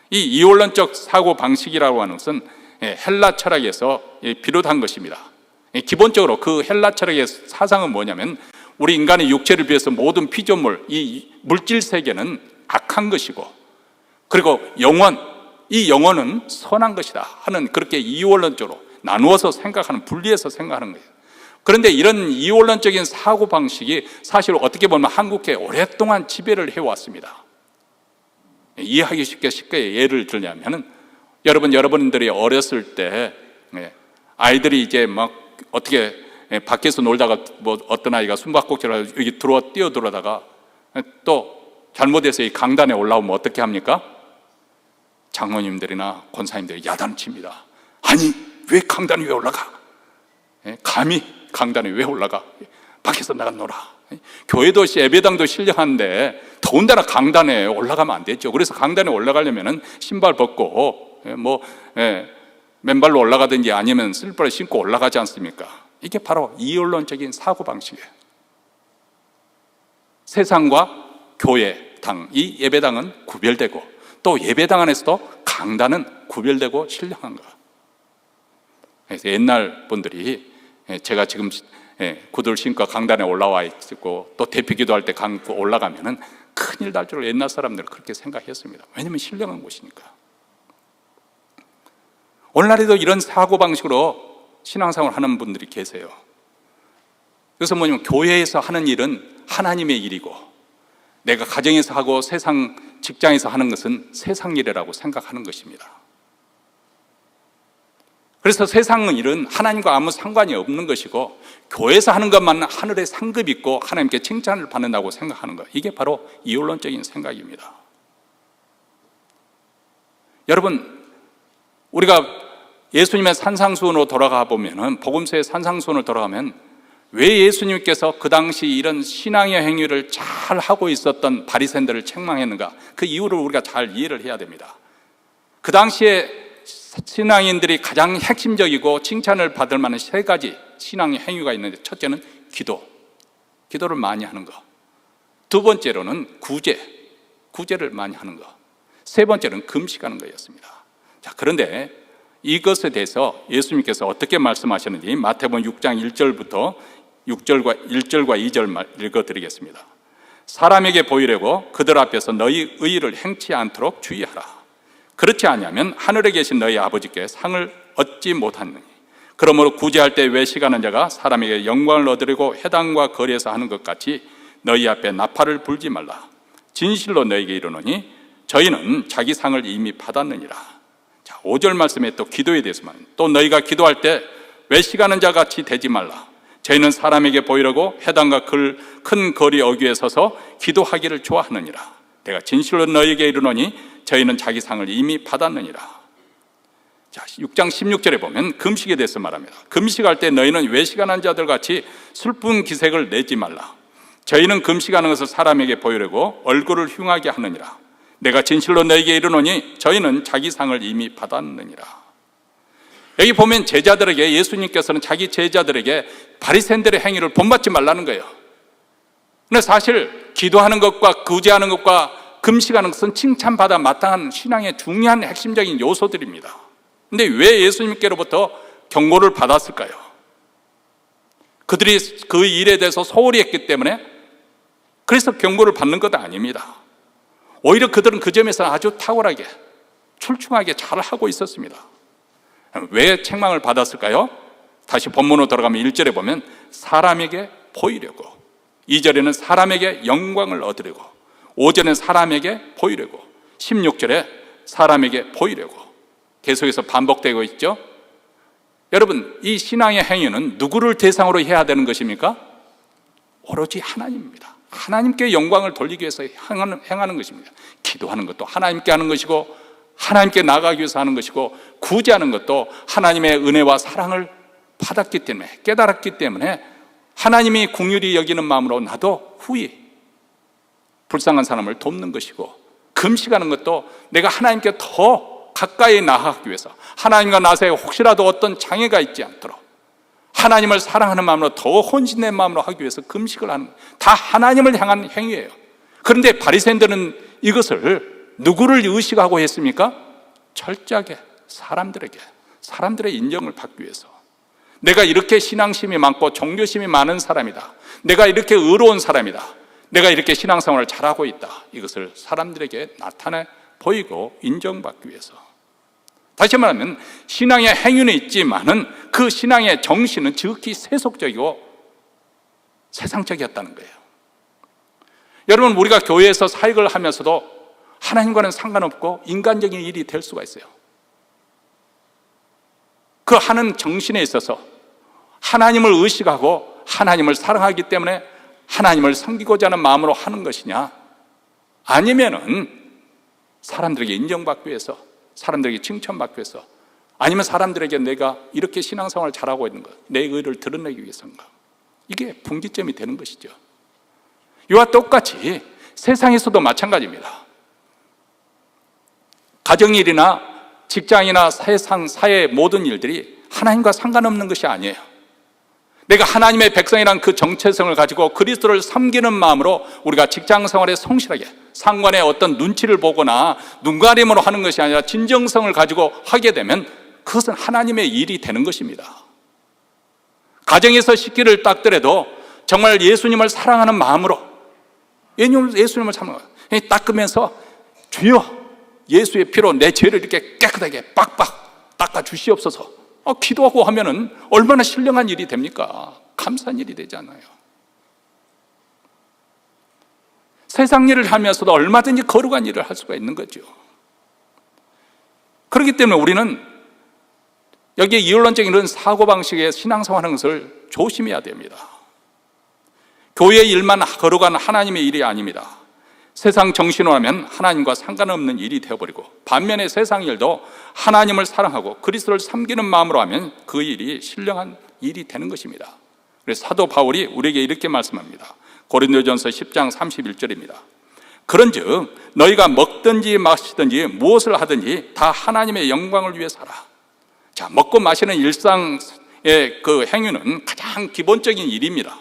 이 이원론적 사고방식이라고 하는 것은 헬라 철학에서 비롯한 것입니다. 기본적으로 그 헬라 철학의 사상은 뭐냐면, 우리 인간의 육체를 비해서 모든 피조물, 이 물질 세계는 악한 것이고, 그리고 이 영혼은 선한 것이다 하는, 그렇게 이원론적으로 나누어서 생각하는, 분리해서 생각하는 거예요. 그런데 이런 이원론적인 사고방식이 사실 어떻게 보면 한국에 오랫동안 지배를 해왔습니다. 이해하기 쉽게 예를 들냐면은, 여러분들이 어렸을 때 아이들이 이제 막 어떻게 밖에서 놀다가 어떤 아이가 숨바꼭질을 여기 뛰어들어다가 또 잘못해서 이 강단에 올라오면 어떻게 합니까? 장로님들이나 권사님들이 야단칩니다. 아니, 왜 강단 위에 올라가? 감히 강단에 왜 올라가? 밖에서 나가 놀아. 교회도 예배당도 신령한데 더군다나 강단에 올라가면 안 되죠. 그래서 강단에 올라가려면 신발 벗고 맨발로 올라가든지 아니면 슬퍼를 신고 올라가지 않습니까? 이게 바로 이원론적인 사고방식이에요. 세상과 교회, 당, 이 예배당은 구별되고, 또 예배당 안에서도 강단은 구별되고 신령한 거. 그래서 옛날 분들이 제가 지금 구두를 신고 강단에 올라와 있고, 또 대피 기도할 때 올라가면은 큰일 날 줄 옛날 사람들은 그렇게 생각했습니다. 왜냐하면 신령한 곳이니까. 오늘날에도 이런 사고방식으로 신앙생활을 하는 분들이 계세요. 그래서 뭐냐면 교회에서 하는 일은 하나님의 일이고 내가 가정에서 하고 세상 직장에서 하는 것은 세상 일이라고 생각하는 것입니다. 그래서 세상 일은 하나님과 아무 상관이 없는 것이고 교회에서 하는 것만 하늘에 상급 있고 하나님께 칭찬을 받는다고 생각하는 것, 이게 바로 이원론적인 생각입니다. 여러분, 우리가 예수님의 산상수훈으로 돌아가 보면은, 복음서의 산상수훈을 돌아가면 왜 예수님께서 그 당시 이런 신앙의 행위를 잘 하고 있었던 바리새인들을 책망했는가, 그 이유를 우리가 잘 이해를 해야 됩니다. 그 당시에 신앙인들이 가장 핵심적이고 칭찬을 받을 만한 세 가지 신앙의 행위가 있는데, 첫째는 기도를 많이 하는 것, 두 번째로는 구제를 많이 하는 것, 세 번째는 금식하는 거였습니다. 자, 그런데 이것에 대해서 예수님께서 어떻게 말씀하셨는지 마태복음 6장 1절부터 1절과 2절 읽어드리겠습니다. 사람에게 보이려고 그들 앞에서 너희 의의를 행치 않도록 주의하라. 그렇지 않으면 하늘에 계신 너희 아버지께 상을 얻지 못하느니, 그러므로 구제할 때 외식하는 자가 사람에게 영광을 얻으려고 회당과 거리에서 하는 것 같이 너희 앞에 나팔을 불지 말라. 진실로 너희에게 이르노니 저희는 자기 상을 이미 받았느니라. 자, 5절 말씀에 또 기도에 대해서만, 또 너희가 기도할 때 외식하는 자 같이 되지 말라. 저희는 사람에게 보이려고 회당과 큰 거리 어귀에 서서 기도하기를 좋아하느니라. 내가 진실로 너희에게 이르노니 저희는 자기 상을 이미 받았느니라. 자, 6장 16절에 보면 금식에 대해서 말합니다. 금식할 때 너희는 외식하는 자들 같이 슬픈 기색을 내지 말라. 저희는 금식하는 것을 사람에게 보이려고 얼굴을 흉하게 하느니라. 내가 진실로 너희에게 이르노니 저희는 자기 상을 이미 받았느니라. 여기 보면 제자들에게, 예수님께서는 자기 제자들에게 바리새인들의 행위를 본받지 말라는 거예요. 근데 사실 기도하는 것과 구제하는 것과 금식하는 것은 칭찬받아 마땅한 신앙의 중요한 핵심적인 요소들입니다. 근데 왜 예수님께로부터 경고를 받았을까요? 그들이 그 일에 대해서 소홀히 했기 때문에 그래서 경고를 받는 것도 아닙니다. 오히려 그들은 그 점에서 아주 탁월하게, 출중하게 잘 하고 있었습니다. 왜 책망을 받았을까요? 다시 본문으로 돌아가면 1절에 보면 사람에게 보이려고, 2절에는 사람에게 영광을 얻으려고, 5절에는 사람에게 보이려고, 16절에 사람에게 보이려고 계속해서 반복되고 있죠. 여러분, 이 신앙의 행위는 누구를 대상으로 해야 되는 것입니까? 오로지 하나님입니다. 하나님께 영광을 돌리기 위해서 행하는 것입니다. 기도하는 것도 하나님께 하는 것이고, 하나님께 나아가기 위해서 하는 것이고, 구제하는 것도 하나님의 은혜와 사랑을 받았기 때문에, 깨달았기 때문에 하나님이 긍휼히 여기는 마음으로 나도 후히 불쌍한 사람을 돕는 것이고, 금식하는 것도 내가 하나님께 더 가까이 나아가기 위해서, 하나님과 나 사이에 혹시라도 어떤 장애가 있지 않도록 하나님을 사랑하는 마음으로 더 헌신된 마음으로 하기 위해서 금식을 하는, 다 하나님을 향한 행위예요. 그런데 바리새인들은 이것을 누구를 의식하고 했습니까? 철저하게 사람들의 인정을 받기 위해서, 내가 이렇게 신앙심이 많고 종교심이 많은 사람이다, 내가 이렇게 의로운 사람이다, 내가 이렇게 신앙생활을 잘하고 있다, 이것을 사람들에게 나타내 보이고 인정받기 위해서. 다시 말하면 신앙의 행위는 있지만은 그 신앙의 정신은 지극히 세속적이고 세상적이었다는 거예요. 여러분, 우리가 교회에서 사역을 하면서도 하나님과는 상관없고 인간적인 일이 될 수가 있어요. 그 하는 정신에 있어서 하나님을 의식하고 하나님을 사랑하기 때문에 하나님을 섬기고자 하는 마음으로 하는 것이냐, 아니면은 사람들에게 인정받기 위해서, 사람들에게 칭찬받기 위해서, 아니면 사람들에게 내가 이렇게 신앙생활을 잘하고 있는 것, 내 의를 드러내기 위해서인가, 이게 분기점이 되는 것이죠. 이와 똑같이 세상에서도 마찬가지입니다. 가정일이나 직장이나 세상, 사회의 모든 일들이 하나님과 상관없는 것이 아니에요. 내가 하나님의 백성이란 그 정체성을 가지고 그리스도를 섬기는 마음으로 우리가 직장생활에 성실하게, 상관의 어떤 눈치를 보거나 눈가림으로 하는 것이 아니라 진정성을 가지고 하게 되면 그것은 하나님의 일이 되는 것입니다. 가정에서 식기를 닦더라도 정말 예수님을 사랑하는 마음으로, 예수님을 닦으면서 주여 예수의 피로 내 죄를 이렇게 깨끗하게 빡빡 닦아 주시옵소서 기도하고 하면은 얼마나 신령한 일이 됩니까? 감사한 일이 되잖아요. 세상 일을 하면서도 얼마든지 거룩한 일을 할 수가 있는 거죠. 그렇기 때문에 우리는 여기에 이론적인 이런 사고방식의 신앙생활하는 것을 조심해야 됩니다. 교회의 일만 거룩한 하나님의 일이 아닙니다. 세상 정신으로 하면 하나님과 상관없는 일이 되어버리고, 반면에 세상 일도 하나님을 사랑하고 그리스도를 섬기는 마음으로 하면 그 일이 신령한 일이 되는 것입니다. 그래서 사도 바울이 우리에게 이렇게 말씀합니다. 고린도전서 10장 31절입니다. 그런즉 너희가 먹든지 마시든지 무엇을 하든지 다 하나님의 영광을 위해서 하라. 자, 먹고 마시는 일상의 그 행위는 가장 기본적인 일입니다.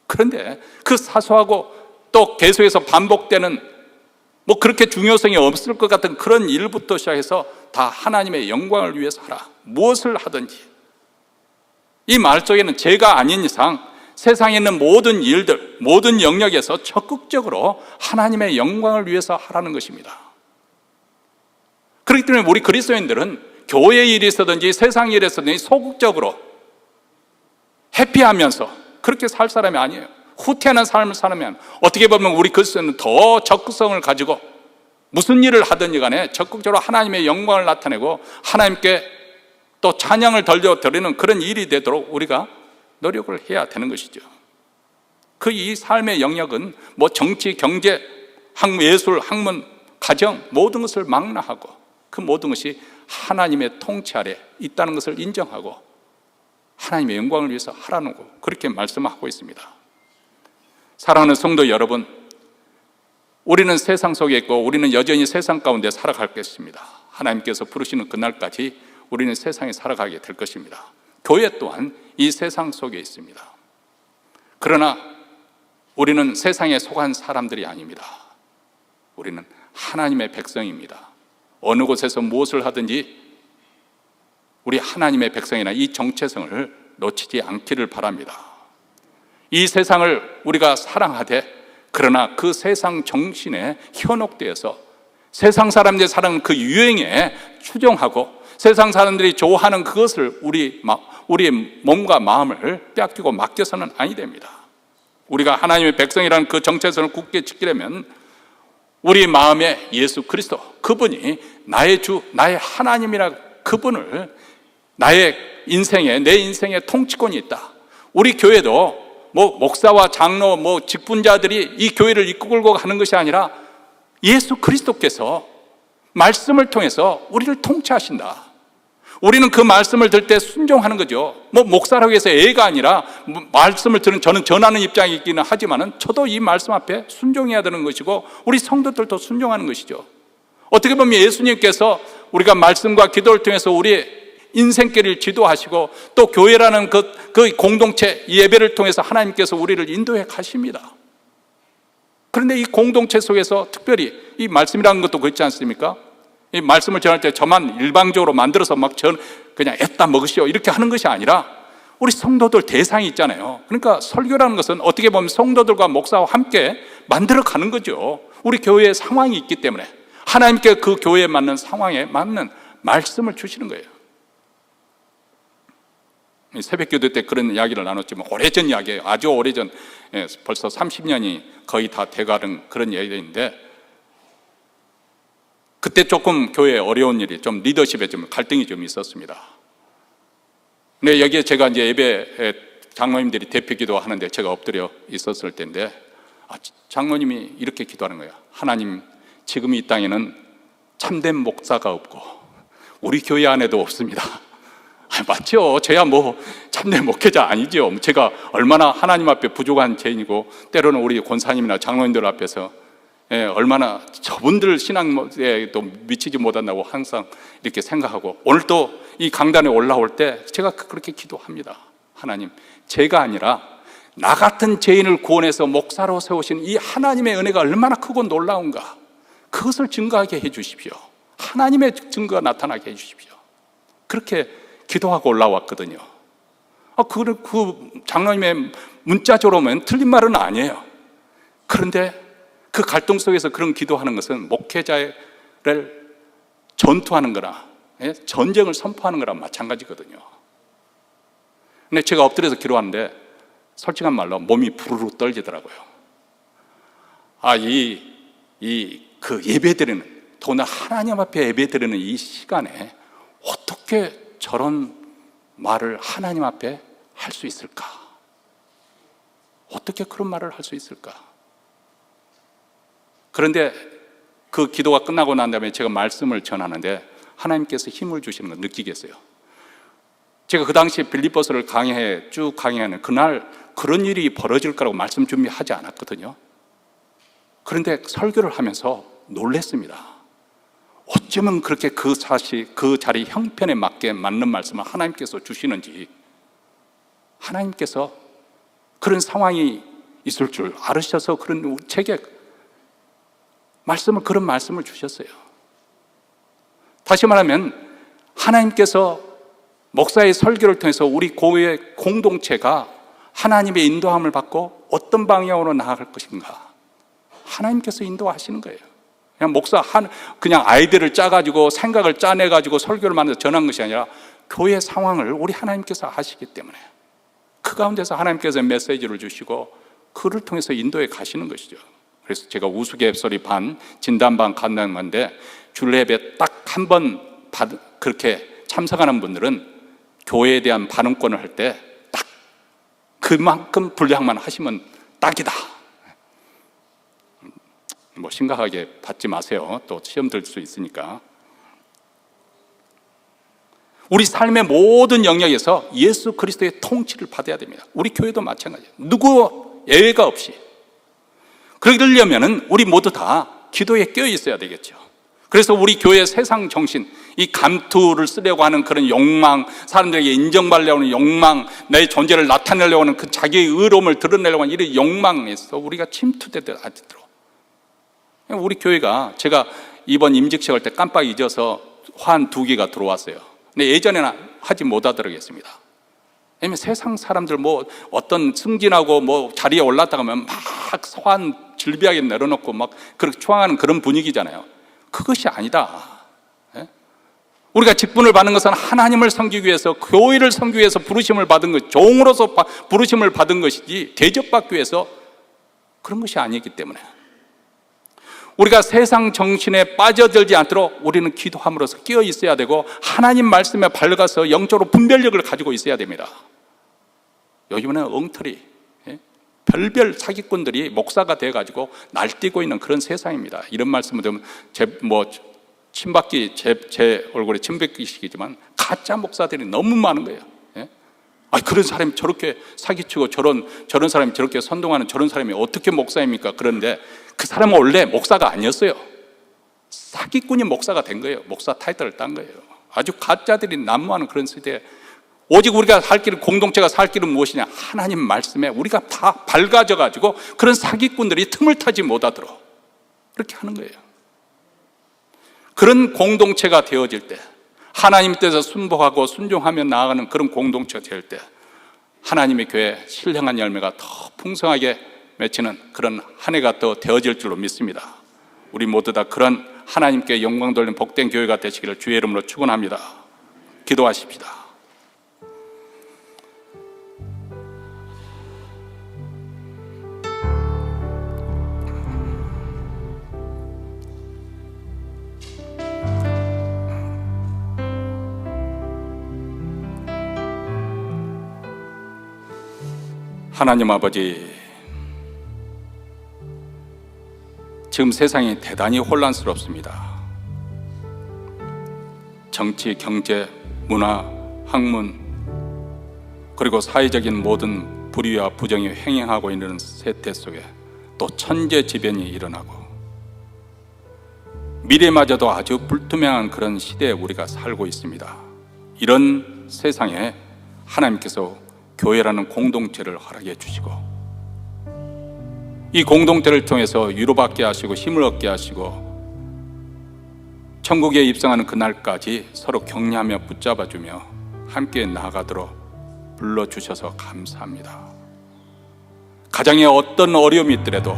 그런데 그 사소하고 또 계속해서 반복되는 그렇게 중요성이 없을 것 같은 그런 일부터 시작해서 다 하나님의 영광을 위해서 하라. 무엇을 하든지. 이 말 속에는 제가 아닌 이상 세상에 있는 모든 일들, 모든 영역에서 적극적으로 하나님의 영광을 위해서 하라는 것입니다. 그렇기 때문에 우리 그리스도인들은 교회 일이 있었든지 세상 일이 있었든지 소극적으로 회피하면서 그렇게 살 사람이 아니에요. 후퇴하는 삶을 살면 어떻게 보면 우리 그리스도인은 더 적극성을 가지고 무슨 일을 하든지 간에 적극적으로 하나님의 영광을 나타내고 하나님께 또 찬양을 돌려드리는 그런 일이 되도록 우리가 노력을 해야 되는 것이죠. 이 삶의 영역은 정치, 경제, 예술, 학문, 가정 모든 것을 망라하고 그 모든 것이 하나님의 통치 아래 있다는 것을 인정하고 하나님의 영광을 위해서 하라는 거 그렇게 말씀하고 있습니다. 사랑하는 성도 여러분, 우리는 세상 속에 있고 우리는 여전히 세상 가운데 살아갈 것입니다. 하나님께서 부르시는 그날까지 우리는 세상에 살아가게 될 것입니다. 교회 또한 이 세상 속에 있습니다. 그러나 우리는 세상에 속한 사람들이 아닙니다. 우리는 하나님의 백성입니다. 어느 곳에서 무엇을 하든지 우리 하나님의 백성이나 이 정체성을 놓치지 않기를 바랍니다. 이 세상을 우리가 사랑하되 그러나 그 세상 정신에 현혹되어서 세상 사람들이 사랑하는 그 유행에 추종하고 세상 사람들이 좋아하는 그것을 우리의 몸과 마음을 빼앗기고 맡겨서는 아니 됩니다. 우리가 하나님의 백성이라는 그 정체성을 굳게 지키려면 우리 마음에 예수 그리스도 그분이 나의 주, 나의 하나님이라 그분을 나의 인생에 내 인생에 통치권이 있다. 우리 교회도 목사와 장로 직분자들이 이 교회를 이끌고 가는 것이 아니라 예수 그리스도께서 말씀을 통해서 우리를 통치하신다. 우리는 그 말씀을 들 때 순종하는 거죠. 목사라고 해서 애가 아니라 말씀을 들은 저는 전하는 입장이 있기는 하지만은 저도 이 말씀 앞에 순종해야 되는 것이고 우리 성도들도 순종하는 것이죠. 어떻게 보면 예수님께서 우리가 말씀과 기도를 통해서 우리의 인생길을 지도하시고 또 교회라는 그 공동체 예배를 통해서 하나님께서 우리를 인도해 가십니다. 그런데 이 공동체 속에서 특별히 이 말씀이라는 것도 그렇지 않습니까? 이 말씀을 전할 때 저만 일방적으로 만들어서 그냥 애따 먹으시오 이렇게 하는 것이 아니라 우리 성도들 대상이 있잖아요. 그러니까 설교라는 것은 어떻게 보면 성도들과 목사와 함께 만들어 가는 거죠. 우리 교회의 상황이 있기 때문에 하나님께 그 교회에 맞는 상황에 맞는 말씀을 주시는 거예요. 새벽기도 때 그런 이야기를 나눴지만 오래전 이야기예요. 아주 오래전, 벌써 30년이 거의 다 돼가는 그런 이야기인데 그때 조금 교회에 어려운 일이 좀 리더십에 좀 갈등이 좀 있었습니다. 근데 여기에 제가 이제 예배 장로님들이 대표 기도하는데 제가 엎드려 있었을 때인데 장로님이 이렇게 기도하는 거예요. 하나님, 지금 이 땅에는 참된 목사가 없고 우리 교회 안에도 없습니다. 맞죠. 저야 참된 목회자 아니죠. 제가 얼마나 하나님 앞에 부족한 죄인이고 때로는 우리 권사님이나 장로님들 앞에서 얼마나 저분들 신앙에 또 미치지 못한다고 항상 이렇게 생각하고 오늘 또 이 강단에 올라올 때 제가 그렇게 기도합니다. 하나님, 제가 아니라 나 같은 죄인을 구원해서 목사로 세우신 이 하나님의 은혜가 얼마나 크고 놀라운가 그것을 증거하게 해 주십시오. 하나님의 증거가 나타나게 해 주십시오. 그렇게 기도하고 올라왔거든요. 그 장로님의 문자적으로 보면 틀린 말은 아니에요. 그런데 그 갈등 속에서 그런 기도하는 것은 목회자를 전투하는 거나 전쟁을 선포하는 거랑 마찬가지거든요. 근데 제가 엎드려서 기도하는데 솔직한 말로 몸이 부르르 떨리더라고요. 그 예배드리는, 더구나 하나님 앞에 예배드리는 이 시간에 어떻게 저런 말을 하나님 앞에 할 수 있을까? 어떻게 그런 말을 할 수 있을까? 그런데 그 기도가 끝나고 난 다음에 제가 말씀을 전하는데 하나님께서 힘을 주시는 걸 느끼겠어요. 제가 그 당시에 빌립보서를 쭉 강의하는 그날 그런 일이 벌어질 거라고 말씀 준비하지 않았거든요. 그런데 설교를 하면서 놀랐습니다. 어쩌면 그렇게 그 자리 형편에 맞는 말씀을 하나님께서 주시는지, 하나님께서 그런 상황이 있을 줄 알으셔서 그런 제게 그런 말씀을 주셨어요. 다시 말하면 하나님께서 목사의 설교를 통해서 우리 교회 공동체가 하나님의 인도함을 받고 어떤 방향으로 나아갈 것인가, 하나님께서 인도하시는 거예요. 그냥 아이디어를 짜가지고 생각을 짜내가지고 설교를 만들어서 전한 것이 아니라 교회 상황을 우리 하나님께서 아시기 때문에 그 가운데서 하나님께서 메시지를 주시고 그를 통해서 인도해 가시는 것이죠. 그래서 제가 우스갯소리 반 진담 반 간다는 건데, 주례배 딱 한 번 그렇게 참석하는 분들은 교회에 대한 반응권을 할 때 딱 그만큼 분량만 하시면 딱이다. 심각하게 받지 마세요. 또 시험 들 수 있으니까. 우리 삶의 모든 영역에서 예수 그리스도의 통치를 받아야 됩니다. 우리 교회도 마찬가지예요. 누구 예외가 없이. 그러려면 우리 모두 다 기도에 깨어 있어야 되겠죠. 그래서 우리 교회의 세상 정신, 이 감투를 쓰려고 하는 그런 욕망, 사람들에게 인정받으려고 하는 욕망, 내 존재를 나타내려고 하는 그 자기의 의로움을 드러내려고 하는 이런 욕망에서 우리가 침투되도록, 우리 교회가, 제가 이번 임직식 할 때 깜빡 잊어서 화환 2개가 들어왔어요. 근데 예전에는 하지 못하도록 했습니다. 왜냐면 세상 사람들 어떤 승진하고 자리에 올랐다 가면 막 화환 질비하게 내려놓고 막 그렇게 초항하는 그런 분위기잖아요. 그것이 아니다. 우리가 직분을 받는 것은 하나님을 섬기기 위해서, 교회를 섬기기 위해서 부르심을 받은 것, 종으로서 부르심을 받은 것이지 대접받기 위해서 그런 것이 아니기 때문에 우리가 세상 정신에 빠져들지 않도록 우리는 기도함으로써 끼어 있어야 되고, 하나님 말씀에 밝아서 영적으로 분별력을 가지고 있어야 됩니다. 요즘에는 엉터리, 별별 사기꾼들이 목사가 돼가지고 날뛰고 있는 그런 세상입니다. 이런 말씀을 들으면 제 얼굴에 침뱉기식이지만 가짜 목사들이 너무 많은 거예요. 그런 사람이 저렇게 사기치고 저런 사람이 저렇게 선동하는 저런 사람이 어떻게 목사입니까? 그런데 그 사람은 원래 목사가 아니었어요. 사기꾼이 목사가 된 거예요. 목사 타이틀을 딴 거예요. 아주 가짜들이 난무하는 그런 시대에 오직 우리가 살 길은, 공동체가 살 길은 무엇이냐? 하나님 말씀에 우리가 다 밝아져 가지고 그런 사기꾼들이 틈을 타지 못하도록 그렇게 하는 거예요. 그런 공동체가 되어질 때, 하나님 뜻에 순복하고 순종하며 나아가는 그런 공동체가 될 때 하나님의 교회 신령한 열매가 더 풍성하게 맺히는 그런 한 해가 더 되어질 줄로 믿습니다. 우리 모두 다 그런 하나님께 영광 돌리는 복된 교회가 되시기를 주의 이름으로 축원합니다. 기도하십시다. 하나님 아버지, 지금 세상이 대단히 혼란스럽습니다. 정치, 경제, 문화, 학문, 그리고 사회적인 모든 불의와 부정이 횡행하고 있는 세태 속에 또 천재지변이 일어나고 미래마저도 아주 불투명한 그런 시대에 우리가 살고 있습니다. 이런 세상에 하나님께서 교회라는 공동체를 허락해 주시고, 이 공동체를 통해서 위로받게 하시고 힘을 얻게 하시고 천국에 입성하는 그날까지 서로 격려하며 붙잡아주며 함께 나아가도록 불러주셔서 감사합니다. 가정에 어떤 어려움이 있더라도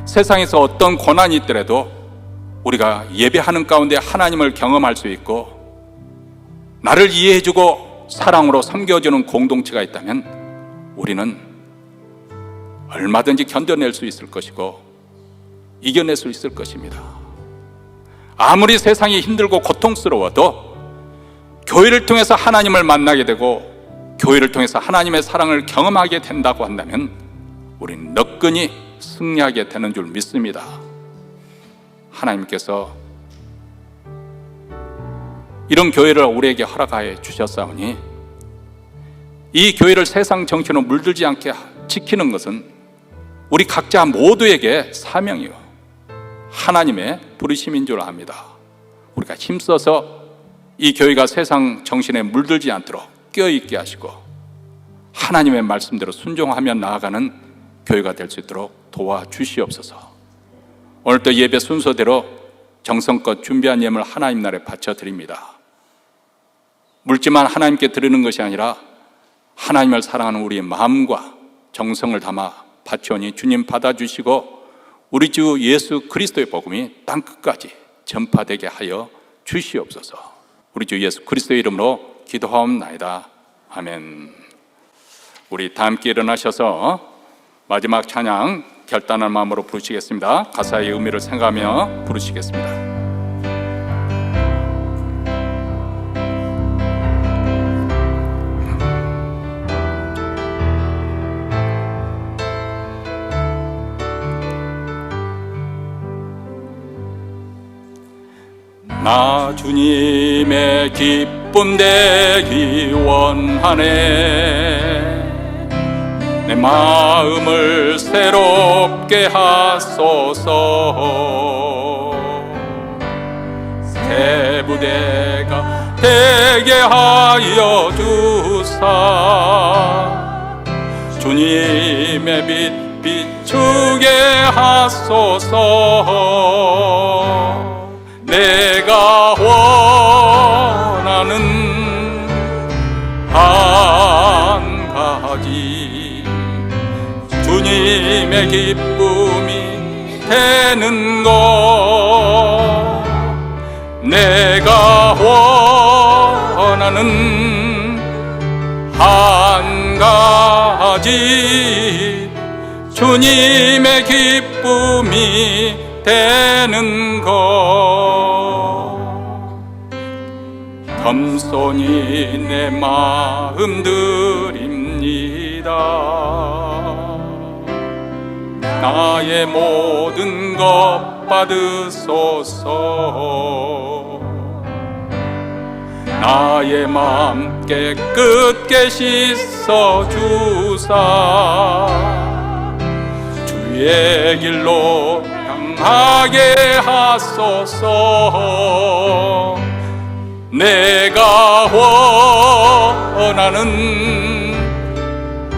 세상에서 어떤 고난이 있더라도 우리가 예배하는 가운데 하나님을 경험할 수 있고 나를 이해해주고 사랑으로 섬겨주는 공동체가 있다면 우리는 얼마든지 견뎌낼 수 있을 것이고 이겨낼 수 있을 것입니다. 아무리 세상이 힘들고 고통스러워도 교회를 통해서 하나님을 만나게 되고 교회를 통해서 하나님의 사랑을 경험하게 된다고 한다면 우리는 너끈히 승리하게 되는 줄 믿습니다. 하나님께서 이런 교회를 우리에게 허락하여 주셨사오니 이 교회를 세상 정신으로 물들지 않게 지키는 것은 우리 각자 모두에게 사명이요 하나님의 부르심인 줄 압니다. 우리가 힘써서 이 교회가 세상 정신에 물들지 않도록 깨어있게 하시고 하나님의 말씀대로 순종하며 나아가는 교회가 될 수 있도록 도와주시옵소서. 오늘도 예배 순서대로 정성껏 준비한 예물 하나님 나라에 바쳐드립니다. 물질만 하나님께 드리는 것이 아니라 하나님을 사랑하는 우리의 마음과 정성을 담아 바치오니 주님 받아주시고 우리 주 예수 그리스도의 복음이 땅끝까지 전파되게 하여 주시옵소서. 우리 주 예수 그리스도의 이름으로 기도하옵나이다. 아멘. 우리 다 함께 일어나셔서 마지막 찬양 결단한 마음으로 부르시겠습니다. 가사의 의미를 생각하며 부르시겠습니다. 나 주님의 기쁨 되기 원하네. 내 마음을 새롭게 하소서. 새 부대가 되게 하여 주사. 주님의 빛 비추게 하소서. 내가 원하는 한 가지 주님의 기쁨이 되는 것. 내가 원하는 한 가지 주님의 기쁨이 되는 것. 겸손히 내 마음 드립니다. 나의 모든 것 받으소서. 나의 마음 깨끗게 씻어 주사. 주의 길로 향하게 하소서. 내가 원하는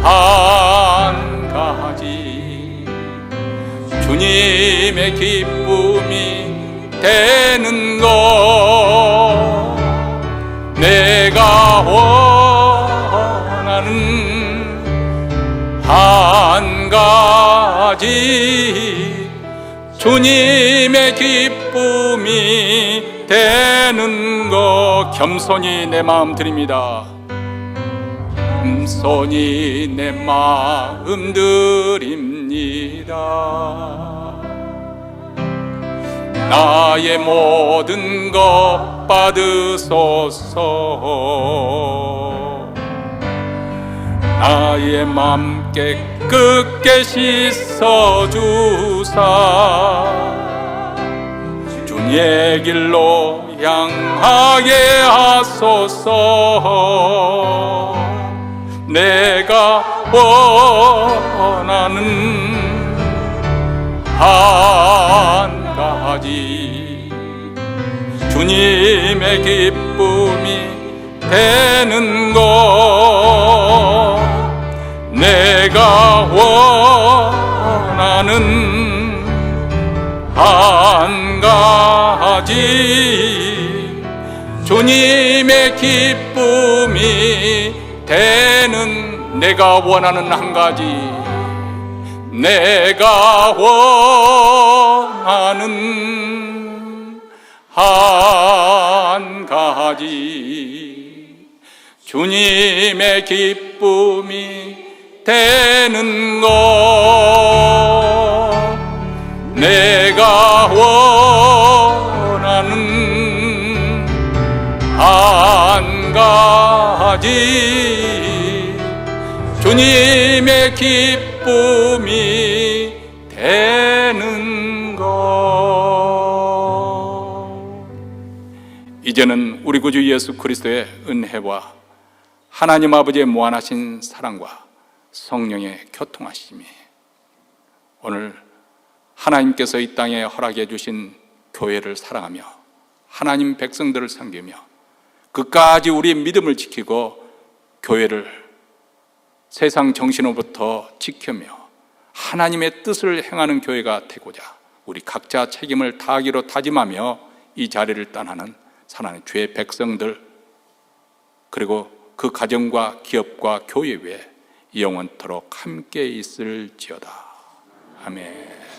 한 가지 주님의 기쁨이 되는 것. 내가 원하는 한 가지 주님의 기쁨이 되는 것. 겸손히 내 마음 드립니다. 겸손히 내 마음 드립니다. 나의 모든 것 받으소서. 나의 맘 깨끗게 씻어 주사. 주의 길로 향하게 하소서. 내가 원하는 한 가지 주님의 기쁨이 되는 것. 내가 원하는 한 가지 주님의 기쁨이 되는. 내가 원하는 한 가지 내가 원하는 한 가지 주님의 기쁨이 되는 것 내가 원하는 한 가지 주님의 기쁨이 되는 것 이제는 우리 구주 예수 그리스도의 은혜와 하나님 아버지의 무한하신 사랑과 성령의 교통하심이 오늘 하나님께서 이 땅에 허락해 주신 교회를 사랑하며 하나님 백성들을 섬기며 끝까지 우리의 믿음을 지키고 교회를 세상 정신으로부터 지키며 하나님의 뜻을 행하는 교회가 되고자 우리 각자 책임을 다하기로 다짐하며 이 자리를 떠나는 사랑하는 주의 백성들 그리고 그 가정과 기업과 교회 외에 영원토록 함께 있을지어다. 아멘.